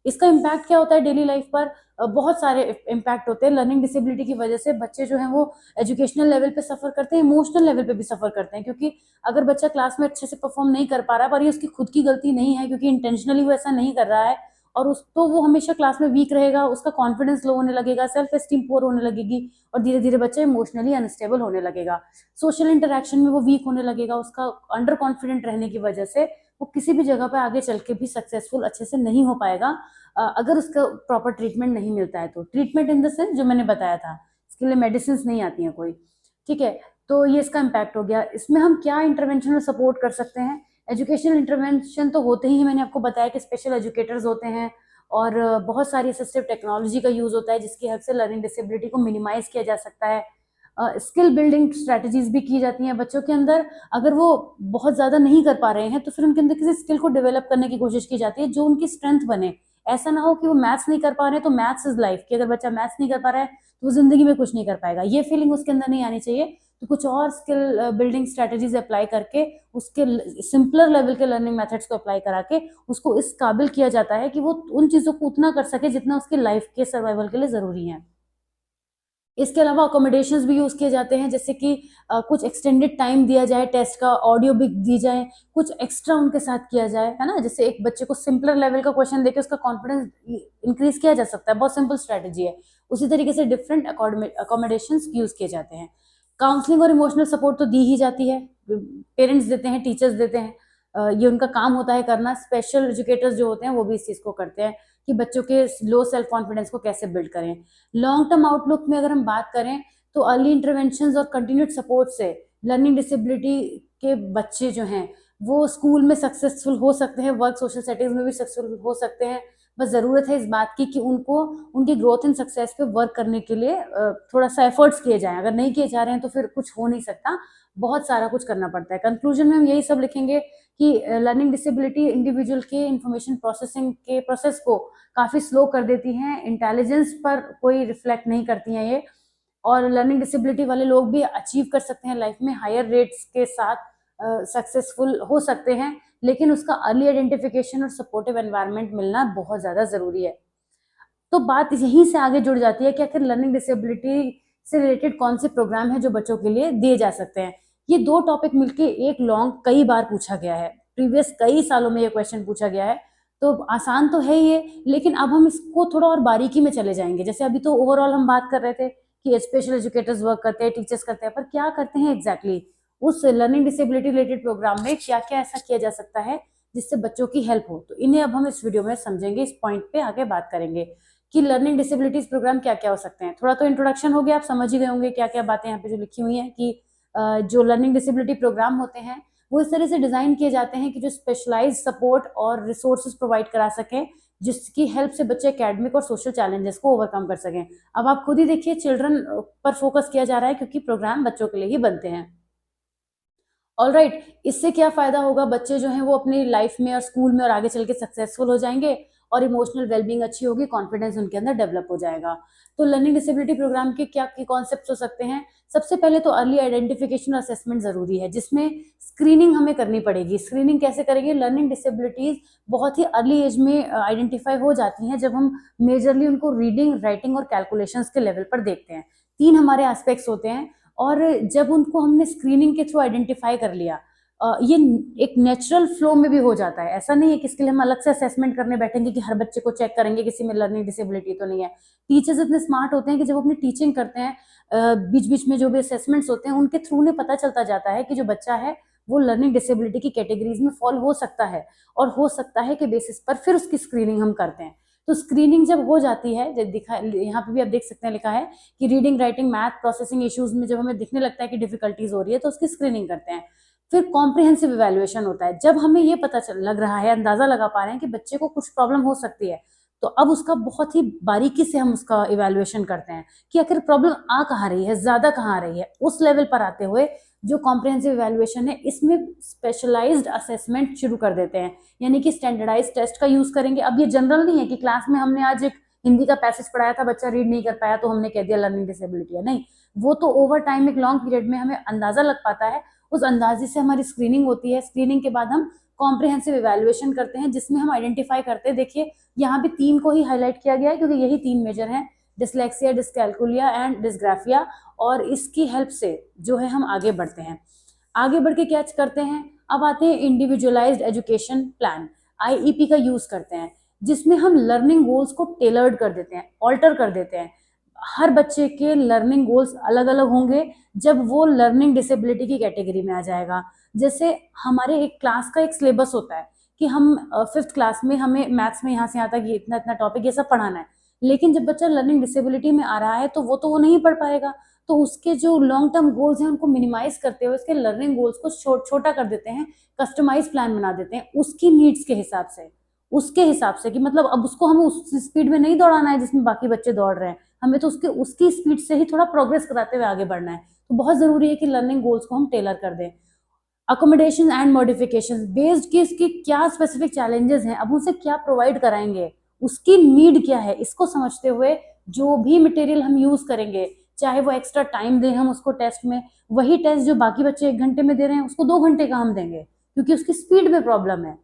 इसका इम्पैक्ट क्या होता है डेली लाइफ पर, बहुत सारे इम्पैक्ट होते हैं। लर्निंग डिसेबिलिटी की वजह से बच्चे जो हैं वो एजुकेशनल लेवल पे सफर करते हैं, इमोशनल लेवल पे भी सफर करते हैं, क्योंकि अगर बच्चा क्लास में अच्छे से परफॉर्म नहीं कर पा रहा पर ये उसकी खुद की गलती नहीं है क्योंकि इंटेंशनली वो ऐसा नहीं कर रहा है, और उस तो वो हमेशा क्लास में वीक रहेगा, उसका कॉन्फिडेंस लो होने लगेगा, सेल्फ एस्टीम पुअर होने लगेगी और धीरे धीरे बच्चा इमोशनली अनस्टेबल होने लगेगा। सोशल इंटरेक्शन में वो वीक होने लगेगा, उसका अंडर कॉन्फिडेंट रहने की वजह से वो किसी भी जगह पर आगे चल के भी सक्सेसफुल अच्छे से नहीं हो पाएगा अगर उसका प्रॉपर ट्रीटमेंट नहीं मिलता है। तो ट्रीटमेंट इन द सेंस जो मैंने बताया था, इसके लिए मेडिसिन नहीं आती हैं कोई, ठीक है। तो ये इसका इम्पैक्ट हो गया। इसमें हम क्या इंटरवेंशन और सपोर्ट कर सकते हैं, एजुकेशनल इंटरवेंशन तो होते ही, मैंने आपको बताया कि स्पेशल एजुकेटर्स होते हैं और बहुत सारी असिस्टिव टेक्नोलॉजी का यूज होता है जिसकी हेल्प से लर्निंग डिसेबिलिटी को मिनिमाइज किया जा सकता है। स्किल बिल्डिंग स्ट्रेटजीज भी की जाती हैं बच्चों के अंदर, अगर वो बहुत ज्यादा नहीं कर पा रहे हैं तो फिर उनके अंदर किसी स्किल को डेवलप करने की कोशिश की जाती है जो उनकी स्ट्रेंथ बने। ऐसा ना हो कि वो मैथ्स नहीं कर पा रहे हैं तो मैथ्स इज लाइफ, कि अगर बच्चा मैथ्स नहीं कर पा रहा है तो वो जिंदगी में कुछ नहीं कर पाएगा, ये फीलिंग उसके अंदर नहीं आनी चाहिए। तो कुछ और स्किल बिल्डिंग स्ट्रेटजीज अप्लाई करके उसके सिंपलर लेवल के लर्निंग मेथड्स को अप्लाई करा के उसको इस काबिल किया जाता है कि वो उन चीज़ों को उतना कर सके जितना उसकी लाइफ के सर्वाइवल के लिए ज़रूरी है। इसके अलावा अकोमोडेशंस भी यूज़ किए जाते हैं, जैसे कि कुछ एक्सटेंडेड टाइम दिया जाए टेस्ट का, ऑडियो भी दी जाए, कुछ एक्स्ट्रा उनके साथ किया जाए, है ना। जैसे एक बच्चे को सिंपलर लेवल का क्वेश्चन देके उसका कॉन्फिडेंस इंक्रीज किया जा सकता है, बहुत सिंपल स्ट्रेटेजी है। उसी तरीके से डिफरेंट अकोमोडेशंस यूज़ किए जाते हैं। काउंसलिंग और इमोशनल सपोर्ट तो दी ही जाती है, पेरेंट्स देते हैं, टीचर्स देते हैं, ये उनका काम होता है करना। स्पेशल एजुकेटर्स जो होते हैं वो भी इस चीज़ को करते हैं कि बच्चों के लो सेल्फ कॉन्फिडेंस को कैसे बिल्ड करें। लॉन्ग टर्म आउटलुक में अगर हम बात करें तो अर्ली इंटरवेंशंस और कंटिन्यूड सपोर्ट से लर्निंग डिसेबिलिटी के बच्चे जो हैं वो स्कूल में सक्सेसफुल हो सकते हैं, वर्क सोशल सेटिंग्स में भी सक्सेसफुल हो सकते हैं। बस ज़रूरत है इस बात की कि उनको उनकी ग्रोथ एंड सक्सेस पे वर्क करने के लिए थोड़ा सा एफर्ट्स किए जाएं। अगर नहीं किए जा रहे हैं तो फिर कुछ हो नहीं सकता, बहुत सारा कुछ करना पड़ता है। कंक्लूजन में हम यही सब लिखेंगे कि लर्निंग डिसेबिलिटी इंडिविजुअल के इंफॉर्मेशन प्रोसेसिंग के प्रोसेस को काफ़ी स्लो कर देती हैं, इंटेलिजेंस पर कोई रिफ्लेक्ट नहीं करती हैं ये, और लर्निंग डिसेबिलिटी वाले लोग भी अचीव कर सकते हैं लाइफ में, हायर रेट्स के साथ सक्सेसफुल हो सकते हैं, लेकिन उसका अर्ली आइडेंटिफिकेशन और सपोर्टिव एनवायरनमेंट मिलना बहुत ज़्यादा ज़रूरी है। तो बात यहीं से आगे जुड़ जाती है कि आखिर लर्निंग डिसेबिलिटी से रिलेटेड कौन से प्रोग्राम है जो बच्चों के लिए दिए जा सकते हैं। ये दो टॉपिक मिलके एक लॉन्ग कई बार पूछा गया है, प्रीवियस कई सालों में ये क्वेश्चन पूछा गया है, तो आसान तो है ये, लेकिन अब हम इसको थोड़ा और बारीकी में चले जाएंगे। जैसे अभी तो ओवरऑल हम बात कर रहे थे कि स्पेशल एजुकेटर्स वर्क करते हैं, टीचर्स करते हैं, पर क्या करते हैं एग्जैक्टली उस लर्निंग डिसेबिलिटी रिलेटेड प्रोग्राम में, क्या क्या ऐसा किया जा सकता है जिससे बच्चों की हेल्प हो। तो इन्हें अब हम इस वीडियो में समझेंगे, इस पॉइंट पे आगे बात करेंगे कि लर्निंग डिसेबिलिटीज प्रोग्राम क्या क्या हो सकते हैं। थोड़ा तो इंट्रोडक्शन हो गया, आप समझ ही गए होंगे क्या क्या बातें यहाँ पे जो लिखी हुई हैं कि जो लर्निंग डिसेबिलिटी प्रोग्राम होते हैं वो इस तरह से डिजाइन किए जाते हैं कि जो स्पेशलाइज सपोर्ट और रिसोर्सेज प्रोवाइड करा सकें, जिसकी हेल्प से बच्चे एकेडमिक और सोशल चैलेंजेस को ओवरकम कर सकें। अब आप खुद ही देखिए, चिल्ड्रन पर फोकस किया जा रहा है क्योंकि प्रोग्राम बच्चों के लिए ही बनते हैं। ऑलराइट, इससे क्या फायदा होगा, बच्चे जो हैं वो अपनी लाइफ में और स्कूल में और आगे चल के सक्सेसफुल हो जाएंगे और इमोशनल वेलबींग अच्छी होगी, कॉन्फिडेंस उनके अंदर डेवलप हो जाएगा। तो लर्निंग डिसेबिलिटी प्रोग्राम के क्या कॉन्सेप्ट्स हो सकते हैं। सबसे पहले तो अर्ली आइडेंटिफिकेशन और असेसमेंट जरूरी है, जिसमें स्क्रीनिंग हमें करनी पड़ेगी। स्क्रीनिंग कैसे करेंगे, लर्निंग डिसेबिलिटीज बहुत ही अर्ली एज में आइडेंटिफाई हो जाती हैं जब हम मेजरली उनको रीडिंग, राइटिंग और कैलकुलेशंस के लेवल पर देखते हैं। तीन हमारे एस्पेक्ट्स होते हैं, और जब उनको हमने स्क्रीनिंग के थ्रू आइडेंटिफाई कर लिया, ये एक नेचुरल फ्लो में भी हो जाता है। ऐसा नहीं है कि इसके लिए हम अलग से असेसमेंट करने बैठेंगे कि हर बच्चे को चेक करेंगे किसी में लर्निंग डिसेबिलिटी तो नहीं है। टीचर्स इतने स्मार्ट होते हैं कि जब अपनी टीचिंग करते हैं, बीच बीच में जो भी असेसमेंट्स होते हैं उनके थ्रू उन्हें पता चलता जाता है कि जो बच्चा है वो लर्निंग डिसेबिलिटी की कैटेगरीज में फॉल हो सकता है, और हो सकता है कि बेसिस पर फिर उसकी स्क्रीनिंग हम करते हैं। तो स्क्रीनिंग जब हो जाती है, जब दिखा यहाँ पे भी आप देख सकते हैं लिखा है कि reading, writing, math, processing issues में जब हमें दिखने लगता है कि डिफिकल्टीज हो रही है तो उसकी स्क्रीनिंग करते हैं। फिर कॉम्प्रिहेंसिव इवैल्यूएशन होता है, जब हमें ये पता चल लग रहा है, अंदाजा लगा पा रहे हैं कि बच्चे को कुछ प्रॉब्लम हो सकती है, तो अब उसका बहुत ही बारीकी से हम उसका इवैल्यूएशन करते हैं कि आखिर प्रॉब्लम आ कहाँ रही है, ज्यादा कहाँ आ रही है। उस लेवल पर आते हुए जो कॉम्प्रिहेंसिव इवैल्यूएशन है, इसमें स्पेशलाइज्ड असेसमेंट शुरू कर देते हैं, यानी कि स्टैंडर्डाइज टेस्ट का यूज करेंगे। अब ये जनरल नहीं है कि क्लास में हमने आज एक हिंदी का पैसेज पढ़ाया था, बच्चा रीड नहीं कर पाया तो हमने कह दिया लर्निंग डिसेबिलिटी है, नहीं। वो तो ओवर टाइम एक लॉन्ग पीरियड में हमें अंदाजा लग पाता है, उस अंदाजे से हमारी स्क्रीनिंग होती है। स्क्रीनिंग के बाद हम कॉम्प्रिहेंसिव इवैल्यूएशन करते हैं, जिसमें हम आइडेंटिफाई करते हैं, देखिए यहाँ भी तीन को ही हाईलाइट किया गया है क्योंकि यही तीन मेजर हैं, डिसलेक्सिया, डिसकैलकुलिया एंड डिसग्राफिया, और इसकी हेल्प से जो है हम आगे बढ़ते हैं। आगे बढ़ के क्या करते हैं, अब आते हैं इंडिविजुअलाइज्ड एजुकेशन प्लान, आईईपी का यूज करते हैं, जिसमें हम लर्निंग गोल्स को टेलर्ड कर देते हैं, ऑल्टर कर देते हैं। हर बच्चे के लर्निंग गोल्स अलग अलग होंगे जब वो लर्निंग डिसेबिलिटी की कैटेगरी में आ जाएगा। जैसे हमारे एक क्लास का एक सिलेबस होता है कि हम 5th क्लास में हमें मैथ्स में यहाँ से यहाँ तक ये इतना इतना टॉपिक ये सब पढ़ाना है, लेकिन जब बच्चा लर्निंग डिसेबिलिटी में आ रहा है तो वो नहीं पढ़ पाएगा। तो उसके जो लॉन्ग टर्म गोल्स हैं उनको मिनिमाइज करते हुए उसके लर्निंग गोल्स को छोटा कर देते हैं, कस्टमाइज प्लान बना देते हैं उसकी नीड्स के हिसाब से, उसके हिसाब से कि मतलब अब उसको हमें उस स्पीड में नहीं दौड़ाना है जिसमें बाकी बच्चे दौड़ रहे हैं, हमें तो उसकी स्पीड से ही थोड़ा प्रोग्रेस कराते हुए आगे बढ़ना है। तो बहुत जरूरी है कि लर्निंग गोल्स को हम टेलर कर दें। अकोमोडेशन एंड मॉडिफिकेशन बेस्ड कि इसकी क्या स्पेसिफिक चैलेंजेस हैं, अब उनसे क्या प्रोवाइड कराएंगे, उसकी नीड क्या है, इसको समझते हुए जो भी मटेरियल हम यूज करेंगे, चाहे वो एक्स्ट्रा टाइम दें हम उसको टेस्ट में, वही टेस्ट जो बाकी बच्चे 1 घंटे में दे रहे हैं उसको 2 घंटे का हम देंगे, क्योंकि उसकी स्पीड में प्रॉब्लम है।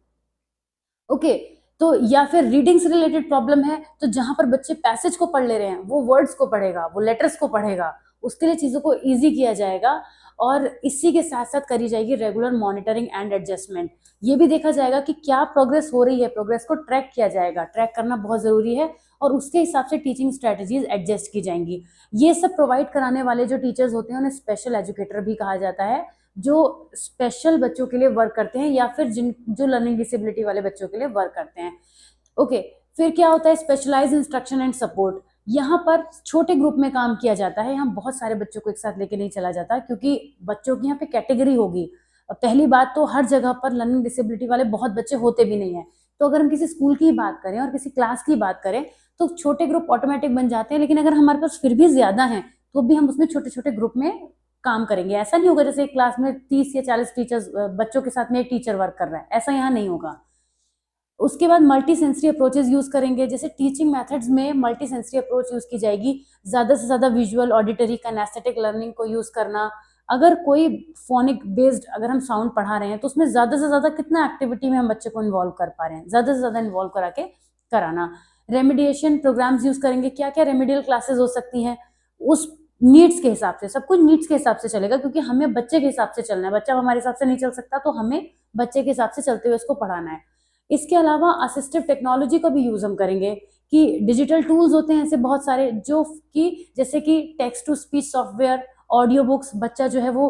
ओके, तो या फिर रीडिंग से रिलेटेड प्रॉब्लम है, तो जहां पर बच्चे पैसेज को पढ़ ले रहे हैं वो वर्ड्स को पढ़ेगा, वो लेटर्स को पढ़ेगा, उसके लिए चीजों को इजी किया जाएगा। और इसी के साथ साथ करी जाएगी रेगुलर मॉनिटरिंग एंड एडजस्टमेंट। ये भी देखा जाएगा कि क्या प्रोग्रेस हो रही है, प्रोग्रेस को ट्रैक किया जाएगा, ट्रैक करना बहुत जरूरी है, और उसके हिसाब से टीचिंग स्ट्रेटजीज एडजस्ट की जाएंगी। ये सब प्रोवाइड कराने वाले जो टीचर्स होते हैं उन्हें स्पेशल एजुकेटर भी कहा जाता है, जो स्पेशल बच्चों के लिए वर्क करते हैं या फिर जो लर्निंग डिसेबिलिटी वाले बच्चों के लिए वर्क करते हैं। ओके, फिर क्या होता है स्पेशलाइज इंस्ट्रक्शन एंड सपोर्ट। यहाँ पर छोटे ग्रुप में काम किया जाता है, यहाँ बहुत सारे बच्चों को एक साथ लेके नहीं चला जाता, क्योंकि बच्चों की यहाँ पे कैटेगरी होगी। पहली बात तो हर जगह पर लर्निंग डिसेबिलिटी वाले बहुत बच्चे होते भी नहीं है, तो अगर हम किसी स्कूल की बात करें और किसी क्लास की बात करें तो छोटे ग्रुप ऑटोमेटिक बन जाते हैं। लेकिन अगर हमारे पास फिर भी ज्यादा है तो भी हम उसमें छोटे छोटे ग्रुप में काम करेंगे। ऐसा नहीं होगा जैसे एक क्लास में 30 या 40 टीचर्स बच्चों के साथ में एक टीचर वर्क कर रहा है, ऐसा यहाँ नहीं होगा। उसके बाद मल्टी सेंसरी अप्रोचेस यूज करेंगे, जैसे टीचिंग मेथड्स में मल्टी सेंसरी अप्रोच यूज की जाएगी, ज्यादा से ज्यादा विजुअल, ऑडिटरी, कैनेस्थेटिक लर्निंग को यूज करना। अगर कोई फोनिक बेस्ड अगर हम साउंड पढ़ा रहे हैं तो उसमें ज्यादा से ज्यादा कितना एक्टिविटी में हम बच्चे को इन्वॉल्व कर पा रहे हैं, ज्यादा से ज्यादा इन्वॉल्व करा के कराना। रेमिडिएशन प्रोग्राम्स यूज करेंगे, क्या क्या रेमिडियल क्लासेस हो सकती हैं उस नीड्स के हिसाब से, सब कुछ नीड्स के हिसाब से चलेगा, क्योंकि हमें बच्चे के हिसाब से चलना है, बच्चा हमारे हिसाब से नहीं चल सकता, तो हमें बच्चे के हिसाब से चलते हुए उसको पढ़ाना है। इसके अलावा असिस्टिव टेक्नोलॉजी का भी यूज हम करेंगे, कि डिजिटल टूल्स होते हैं ऐसे बहुत सारे, जो कि जैसे कि text to speech software, audio books, बच्चा जो है वो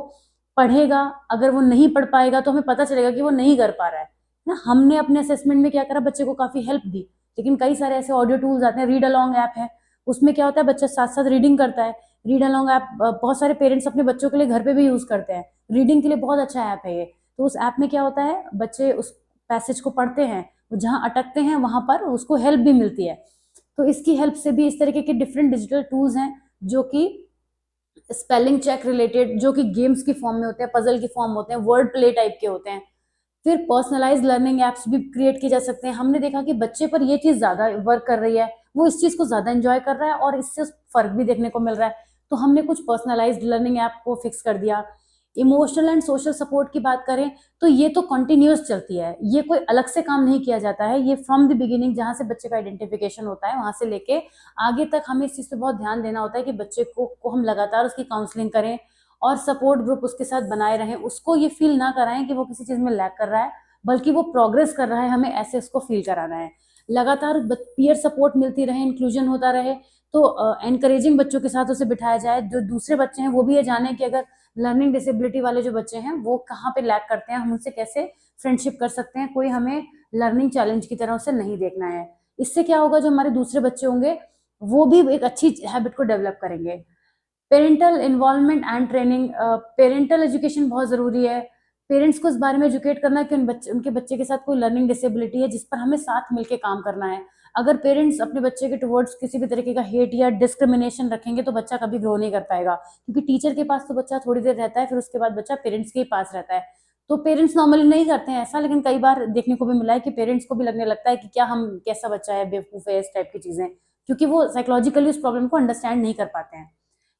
पढ़ेगा, अगर वो नहीं पढ़ पाएगा तो हमें पता चलेगा कि वो नहीं कर पा रहा है ना। हमने अपने असेसमेंट में क्या करा, बच्चे को काफी हेल्प दी, लेकिन कई सारे ऐसे ऑडियो टूल्स आते हैं, रीड अलोंग ऐप है, उसमें क्या होता है बच्चा साथ साथ रीडिंग करता है। रीड अलोंग ऐप बहुत सारे पेरेंट्स अपने बच्चों के लिए घर पे भी यूज करते हैं, रीडिंग के लिए बहुत अच्छा ऐप है ये। तो उस ऐप में क्या होता है, बच्चे उस पैसेज को पढ़ते हैं, जहां अटकते हैं वहां पर उसको हेल्प भी मिलती है। तो इसकी हेल्प से भी इस तरीके के डिफरेंट डिजिटल टूल्स हैं, जो कि स्पेलिंग चेक रिलेटेड, जो कि गेम्स की फॉर्म में होते हैं, पजल की फॉर्म होते हैं, वर्ड प्ले टाइप के होते हैं। फिर पर्सनलाइज लर्निंग एप्स भी क्रिएट किए जा सकते हैं। हमने देखा कि बच्चे पर ये चीज ज्यादा वर्क कर रही है, वो इस चीज को ज्यादा एंजॉय कर रहा है और इससे फर्क भी देखने को मिल रहा है, तो हमने कुछ पर्सनलाइज्ड लर्निंग ऐप को फिक्स कर दिया। इमोशनल एंड सोशल सपोर्ट की बात करें तो ये तो कंटिन्यूअस चलती है, ये कोई अलग से काम नहीं किया जाता है, ये फ्रॉम द बिगिनिंग जहां से बच्चे का आइडेंटिफिकेशन होता है वहां से लेके आगे तक हमें इस चीज पे बहुत ध्यान देना होता है कि बच्चे को हम लगातार उसकी काउंसलिंग करें और सपोर्ट ग्रुप उसके साथ बनाए रहें, उसको ये फील ना कराएं कि वो किसी चीज में लैग कर रहा है, बल्कि वो प्रोग्रेस कर रहा है, हमें ऐसे उसको फील कराना है। लगातार पीयर सपोर्ट मिलती रहे, इंक्लूजन होता रहे, तो एनकरेजिंग बच्चों के साथ उसे बिठाया जाए, जो दूसरे बच्चे हैं वो भी ये जाने कि अगर लर्निंग डिसेबिलिटी वाले जो बच्चे हैं वो कहाँ पे लैग करते हैं, हम उनसे कैसे फ्रेंडशिप कर सकते हैं, कोई हमें लर्निंग चैलेंज की तरह उसे नहीं देखना है। इससे क्या होगा, जो हमारे दूसरे बच्चे होंगे वो भी एक अच्छी हैबिट को डेवलप करेंगे। Parental involvement and training, parental education बहुत जरूरी है। पेरेंट्स को इस बारे में एजुकेट करना कि उनके बच्चे के साथ कोई लर्निंग डिसेबिलिटी है जिस पर हमें साथ मिलकर काम करना है। अगर पेरेंट्स अपने बच्चे के टुवर्ड्स किसी भी तरीके का हेट या डिस्क्रिमिनेशन रखेंगे तो बच्चा कभी ग्रो नहीं कर पाएगा, क्योंकि टीचर के पास तो बच्चा थोड़ी देर रहता है, फिर उसके बाद बच्चा पेरेंट्स के ही पास रहता है। तो पेरेंट्स नॉर्मली नहीं करते हैं ऐसा, लेकिन कई बार देखने को भी मिला है कि पेरेंट्स को भी लगने लगता है कि क्या हम कैसा बच्चा है, बेवकूफ है, इस टाइप की चीजें, क्योंकि वो साइकोलॉजिकली उस प्रॉब्लम को अंडरस्टैंड नहीं कर पाते हैं।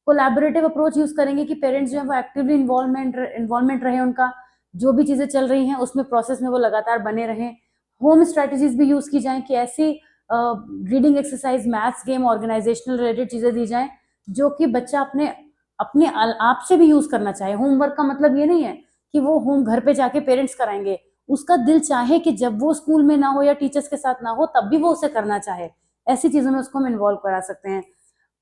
कोलैबोरेटिव अप्रोच यूज करेंगे कि पेरेंट्स जो है वो एक्टिवली इन्वॉल्वमेंट रहे, उनका जो भी चीजें चल रही हैं उसमें प्रोसेस में वो लगातार बने रहें। होम स्ट्रेटेजीज भी यूज की जाए कि ऐसी reading exercise, maths game, organisational related चीजें दी जाएं जो कि बच्चा अपने अपने आप से भी यूज करना चाहे। होमवर्क का मतलब ये नहीं है कि वो होम घर पे जाके पेरेंट्स कराएंगे, उसका दिल चाहे कि जब वो स्कूल में ना हो या टीचर्स के साथ ना हो तब भी वो उसे करना चाहे, ऐसी चीजों में उसको हम इन्वॉल्व करा सकते हैं।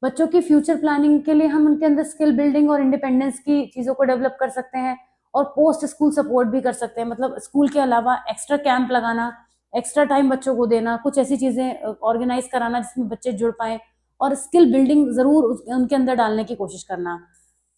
बच्चों की फ्यूचर प्लानिंग के लिए हम उनके अंदर स्किल बिल्डिंग और इंडिपेंडेंस की चीजों को डेवलप कर सकते हैं, और पोस्ट स्कूल सपोर्ट भी कर सकते हैं, मतलब स्कूल के अलावा एक्स्ट्रा कैंप लगाना, एक्स्ट्रा टाइम बच्चों को देना, कुछ ऐसी चीजें ऑर्गेनाइज कराना जिसमें बच्चे जुड़ पाए, और स्किल बिल्डिंग जरूर उनके अंदर डालने की कोशिश करना।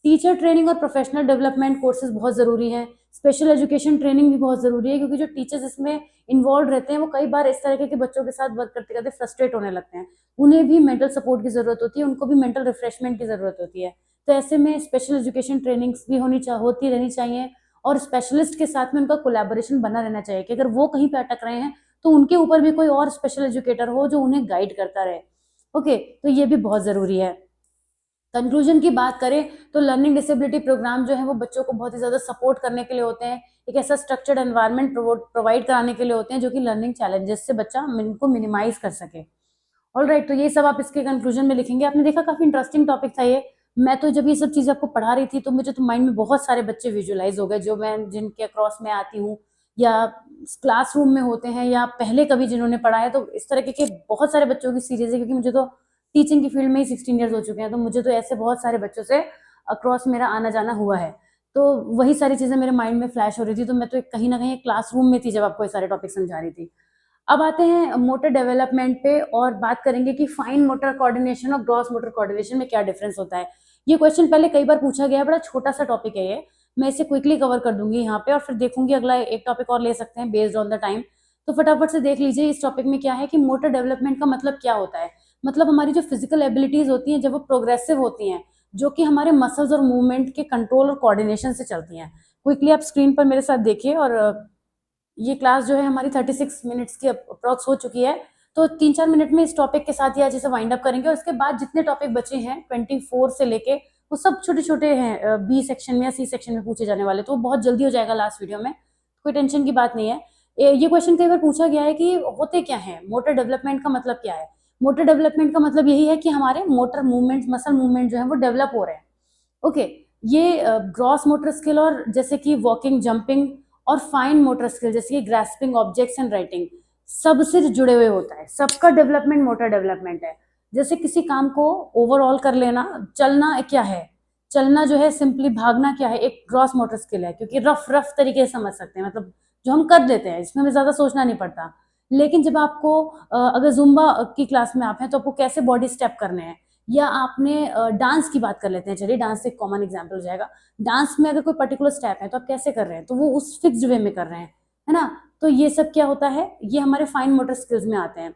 टीचर ट्रेनिंग और प्रोफेशनल डेवलपमेंट कोर्सेज बहुत जरूरी है। स्पेशल एजुकेशन ट्रेनिंग भी बहुत जरूरी है, क्योंकि जो टीचर्स इसमें इन्वॉल्व रहते हैं वो कई बार इस तरह के बच्चों के साथ वर्क करते करते फ्रस्ट्रेट होने लगते हैं, उन्हें भी मेंटल सपोर्ट की जरूरत होती है, उनको भी मेंटल रिफ्रेशमेंट की जरूरत होती है। तो ऐसे में स्पेशल एजुकेशन ट्रेनिंग्स भी होती रहनी चाहिए, और स्पेशलिस्ट के साथ में उनका कोलैबोरेशन बना रहना चाहिए कि अगर वो कहीं पे अटक रहे हैं तो उनके ऊपर भी कोई और स्पेशल एजुकेटर हो जो उन्हें गाइड करता रहे। ओके, तो ये भी बहुत जरूरी है। कंक्लूजन की बात करें तो लर्निंग डिसेबिलिटी प्रोग्राम जो है वो बच्चों को बहुत ही ज़्यादा सपोर्ट करने के लिए होते हैं, एक ऐसा स्ट्रक्चर्ड एनवायरनमेंट प्रोवाइड कराने के लिए होते हैं जो कि लर्निंग चैलेंजेस से बच्चा को मिनिमाइज कर सके। ऑलराइट, तो ये सब आप इसके कंक्लूजन में लिखेंगे। आपने देखा काफी इंटरेस्टिंग टॉपिक था ये। मैं तो जब ये सब चीजें आपको पढ़ा रही थी तो मुझे तो माइंड में बहुत सारे बच्चे विजुअलाइज हो गए जो मैं जिनके अक्रॉस में आती हूँ या क्लासरूम में होते हैं या पहले कभी जिन्होंने पढ़ा है। तो इस तरह के बहुत सारे बच्चों की सीरीज है, क्योंकि मुझे तो टीचिंग की फील्ड में ही 16 ईयर्स हो चुके हैं, तो मुझे तो ऐसे बहुत सारे बच्चों से अक्रॉस मेरा आना जाना हुआ है। तो वही सारी चीजें मेरे माइंड में फ्लैश हो रही थी, तो मैं तो कहीं ना कहीं क्लासरूम में थी जब आपको ये सारे टॉपिक समझा रही थी। अब आते हैं मोटर डेवलपमेंट पे और बात करेंगे कि फाइन मोटर कोऑर्डिनेशन और ग्रॉस मोटर कोऑर्डिनेशन में क्या डिफरेंस होता है। ये क्वेश्चन पहले कई बार पूछा गया है, बड़ा छोटा सा टॉपिक है ये। मैं इसे क्विकली कवर कर दूंगी यहाँ पे और फिर देखूंगी अगला एक टॉपिक और ले सकते हैं बेस्ड ऑन द टाइम। तो फटाफट से देख लीजिए इस टॉपिक में क्या है कि मोटर डेवलपमेंट का मतलब क्या होता है। मतलब हमारी जो फिजिकल एबिलिटीज होती हैं जब वो प्रोग्रेसिव होती हैं, जो कि हमारे मसल्स और मूवमेंट के कंट्रोल और कोऑर्डिनेशन से चलती हैं। क्विकली आप स्क्रीन पर मेरे साथ देखिए। और ये क्लास जो है हमारी 36 मिनट्स की अप्रॉक्स हो चुकी है, तो 3-4 मिनट में इस टॉपिक के साथ ही आज इसे वाइंड अप करेंगे। और इसके बाद जितने टॉपिक बचे हैं 24 से लेके वो सब छोटे छोटे हैं, बी सेक्शन में या सी सेक्शन में पूछे जाने वाले, तो वो बहुत जल्दी हो जाएगा लास्ट वीडियो में, कोई टेंशन की बात नहीं है। ये क्वेश्चन कई बार पूछा गया है कि होते क्या है, मोटर डेवलपमेंट का मतलब क्या है। मोटर डेवलपमेंट का मतलब यही है कि हमारे मोटर मूवमेंट, मसल मूवमेंट जो है वो डेवलप हो रहे हैं। ओके, ये ग्रॉस मोटर स्किल और जैसे कि वॉकिंग, जंपिंग और फाइन मोटर स्किल जैसे कि ग्रास्पिंग ऑब्जेक्ट्स एंड राइटिंग सबसे जुड़े हुए होता है। सबका डेवलपमेंट मोटर डेवलपमेंट है। जैसे किसी काम को ओवरऑल कर लेना, चलना क्या है, चलना जो है सिंपली भागना क्या है, एक ग्रॉस मोटर स्किल है, क्योंकि रफ रफ तरीके से समझ सकते हैं, मतलब जो हम कर देते हैं इसमें हमें ज्यादा सोचना नहीं पड़ता। लेकिन जब आपको अगर जुम्बा की क्लास में आप हैं तो आपको कैसे बॉडी स्टेप करने हैं, या आपने डांस की बात कर लेते हैं, चलिए डांस एक कॉमन एग्जांपल हो जाएगा। डांस में अगर कोई पर्टिकुलर स्टेप है तो आप कैसे कर रहे हैं, तो वो उस फिक्स्ड वे में कर रहे हैं, है ना। तो ये सब क्या होता है, ये हमारे फाइन मोटर स्किल्स में आते हैं।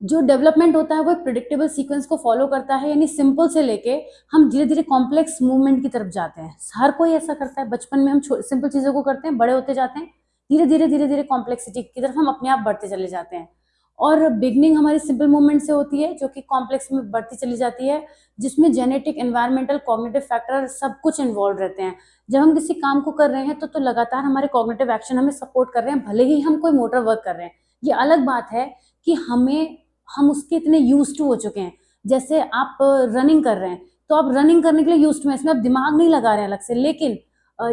जो डेवलपमेंट होता है वो एक प्रिडिक्टेबल सीक्वेंस को फॉलो करता है, यानी सिंपल से लेके हम धीरे धीरे कॉम्प्लेक्स मूवमेंट की तरफ जाते हैं। हर कोई ऐसा करता है, बचपन में हम सिंपल चीजों को करते हैं, बड़े होते जाते हैं, धीरे धीरे कॉम्प्लेक्सिटी की तरफ हम अपने आप बढ़ते चले जाते हैं। और बिगनिंग हमारी सिंपल मूवमेंट से होती है जो कि कॉम्प्लेक्स में बढ़ती चली जाती है, जिसमें जेनेटिक, एनवायरमेंटल, कॉग्निटिव फैक्टर सब कुछ इन्वॉल्व रहते हैं। जब हम किसी काम को कर रहे हैं तो लगातार हमारे कॉग्निटिव एक्शन हमें सपोर्ट कर रहे हैं, भले ही हम कोई मोटर वर्क कर रहे हैं। ये अलग बात है कि हम उसके इतने यूज टू हो चुके हैं। जैसे आप रनिंग कर रहे हैं तो आप रनिंग करने के लिए यूज टू हैं, इसमें आप दिमाग नहीं लगा रहे हैं अलग से। लेकिन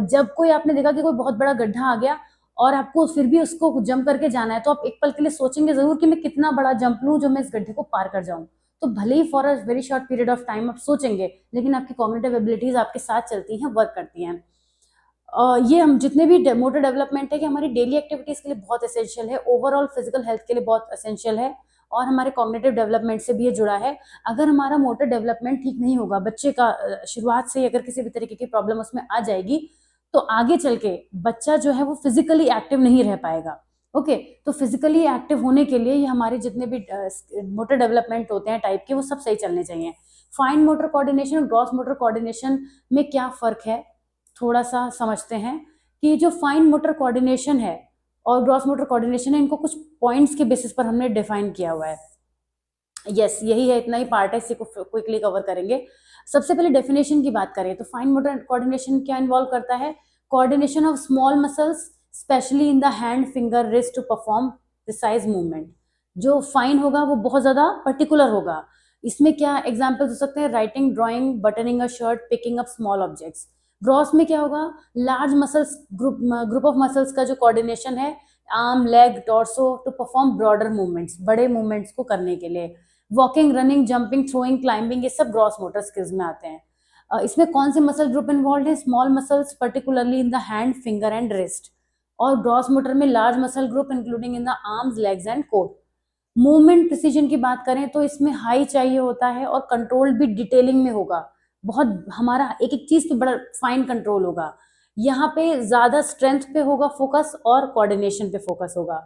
जब कोई आपने देखा कि कोई बहुत बड़ा गड्ढा आ गया और आपको फिर भी उसको जंप करके जाना है, तो आप एक पल के लिए सोचेंगे जरूर कि मैं कितना बड़ा जंप लूं जो मैं इस गड्ढे को पार कर जाऊं। तो भले ही for a very short period of time आप सोचेंगे, लेकिन आपकी कॉग्निटिव एबिलिटीज आपके साथ चलती हैं, वर्क करती हैं। ये हम जितने भी मोटर डेवलपमेंट है कि हमारी डेली एक्टिविटीज के लिए बहुत एसेंशियल है, ओवरऑल फिजिकल हेल्थ के लिए बहुत एसेंशियल है, और हमारे कॉग्निटिव डेवलपमेंट से भी ये जुड़ा है। अगर हमारा मोटर डेवलपमेंट ठीक नहीं होगा, बच्चे का शुरुआत से अगर किसी भी तरीके की प्रॉब्लम उसमें आ जाएगी, तो आगे चल के बच्चा जो है वो फिजिकली एक्टिव नहीं रह पाएगा। ओके, तो फिजिकली एक्टिव होने के लिए ये हमारे जितने भी मोटर डेवलपमेंट होते हैं टाइप के, वो सब सही चलने चाहिए। फाइन मोटर कोऑर्डिनेशन और ग्रॉस मोटर कोऑर्डिनेशन में क्या फर्क है, थोड़ा सा समझते हैं। कि जो फाइन मोटर कोऑर्डिनेशन है और ग्रॉस मोटर कोऑर्डिनेशन है, इनको कुछ पॉइंट्स के बेसिस पर हमने डिफाइन किया हुआ है। यस, यही है, इतना ही पार्ट है, इसी को क्विकली कवर करेंगे। सबसे पहले डेफिनेशन की बात करें तो फाइन मोटर कोऑर्डिनेशन क्या इन्वॉल्व करता है, coordination of small muscles specially in the hand, finger, wrist to perform precise movement. जो फाइन होगा वो बहुत ज्यादा पर्टिकुलर होगा। इसमें क्या एग्जाम्पल्स हो सकते हैं, writing, drawing, buttoning a shirt, picking up small objects. Gross में क्या होगा, large muscles, group of muscles का जो कोऑर्डिनेशन है, arm, leg, torso to perform broader movements, बड़े मूवमेंट्स को करने के लिए। Walking, running, jumping, throwing, climbing, ये सब ग्रॉस मोटर स्किल्स में आते हैं। इसमें कौन से मसल ग्रुप इन्वॉल्व है, small muscles particularly in the hand, finger and wrist. और ग्रॉस मोटर में large muscle group including in the arms, legs and core. Movement precision की बात करें तो इसमें हाई चाहिए होता है और कंट्रोल भी डिटेलिंग में होगा, बहुत हमारा एक एक चीज पे बड़ा फाइन कंट्रोल होगा। यहाँ पे ज्यादा स्ट्रेंथ पे होगा फोकस और कोऑर्डिनेशन पे फोकस होगा।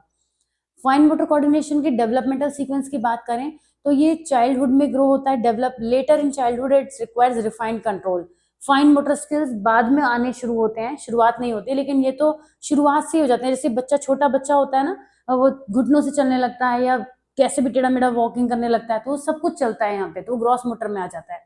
फाइन मोटर कोऑर्डिनेशन की डेवलपमेंटल सीक्वेंस की बात करें तो ये चाइल्डहुड में ग्रो होता है, develop later in childhood, it's requires refined control. Fine motor skills बाद में आने शुरू होते हैं, शुरुआत नहीं होती, लेकिन ये तो शुरुआत से ही हो जाते हैं। जैसे बच्चा, छोटा बच्चा होता है ना, वो घुटनों से चलने लगता है या कैसे भी टेढ़ा मेढ़ा वॉकिंग करने लगता है, तो सब कुछ चलता है यहाँ पे, तो ग्रॉस मोटर में आ जाता है।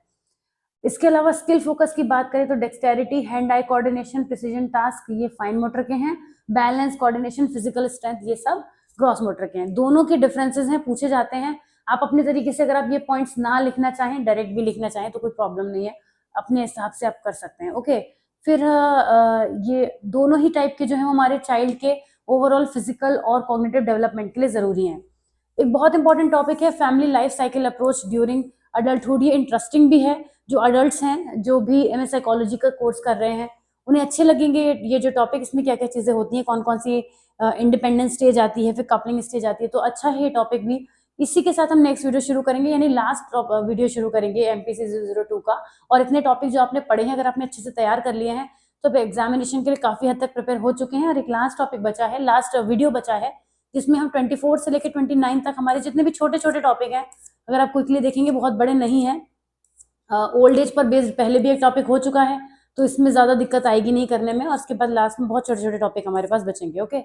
इसके अलावा स्किल फोकस की बात करें तो dexterity, hand eye coordination, precision task ये फाइन मोटर के हैं, बैलेंस, कोऑर्डिनेशन, फिजिकल स्ट्रेंथ ये सब ग्रॉस मोटर के हैं। दोनों के डिफरेंसेस हैं, पूछे जाते हैं। आप अपने तरीके से अगर आप ये पॉइंट्स ना लिखना चाहें, डायरेक्ट भी लिखना चाहें तो कोई प्रॉब्लम नहीं है, अपने हिसाब से आप कर सकते हैं। ओके, फिर ये दोनों ही टाइप के जो है हमारे चाइल्ड के ओवरऑल फिजिकल और कॉग्निटिव डेवलपमेंट के लिए जरूरी हैं। एक बहुत इंपॉर्टेंट टॉपिक है family life cycle approach during adulthood. ये इंटरेस्टिंग भी है, जो अडल्ट्स हैं जो भी एमए साइकोलॉजी का कोर्स कर रहे हैं उन्हें अच्छे लगेंगे ये जो टॉपिक, इसमें क्या क्या चीजें होती हैं, कौन कौन सी इंडिपेंडेंस स्टेज आती है, फिर कपलिंग स्टेज आती है, तो अच्छा है ये टॉपिक भी। इसी के साथ हम नेक्स्ट वीडियो शुरू करेंगे, यानी लास्ट वीडियो शुरू करेंगे एमपीसी 002 का। और इतने टॉपिक जो आपने पढ़े हैं अगर आपने अच्छे से तैयार कर लिए हैं तो एग्जामिनेशन के लिए काफी हद तक प्रिपेयर हो चुके हैं। और एक लास्ट टॉपिक बचा है, लास्ट वीडियो बचा है, जिसमें हम 24 से लेकर 29 तक हमारे जितने भी छोटे छोटे टॉपिक हैं अगर आप क्विकली देखेंगे बहुत बड़े नहीं है। ओल्ड एज पर बेस्ड पहले भी एक टॉपिक हो चुका है, तो इसमें ज्यादा दिक्कत आएगी नहीं करने में। और उसके बाद लास्ट में बहुत छोटे छोटे टॉपिक हमारे पास बचेंगे। ओके,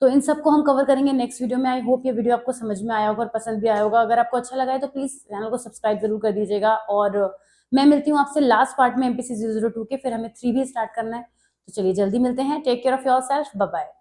तो इन सबको हम कवर करेंगे नेक्स्ट वीडियो में। आई होप ये वीडियो आपको समझ में आया होगा और पसंद भी आया होगा। अगर आपको अच्छा लगा है तो प्लीज चैनल को सब्सक्राइब जरूर कर दीजिएगा। और मैं मिलती हूँ आपसे लास्ट पार्ट में एमपीसी 002 के, फिर हमें 3 भी स्टार्ट करना है। तो चलिए जल्दी मिलते हैं। Take care of yourself, bye bye.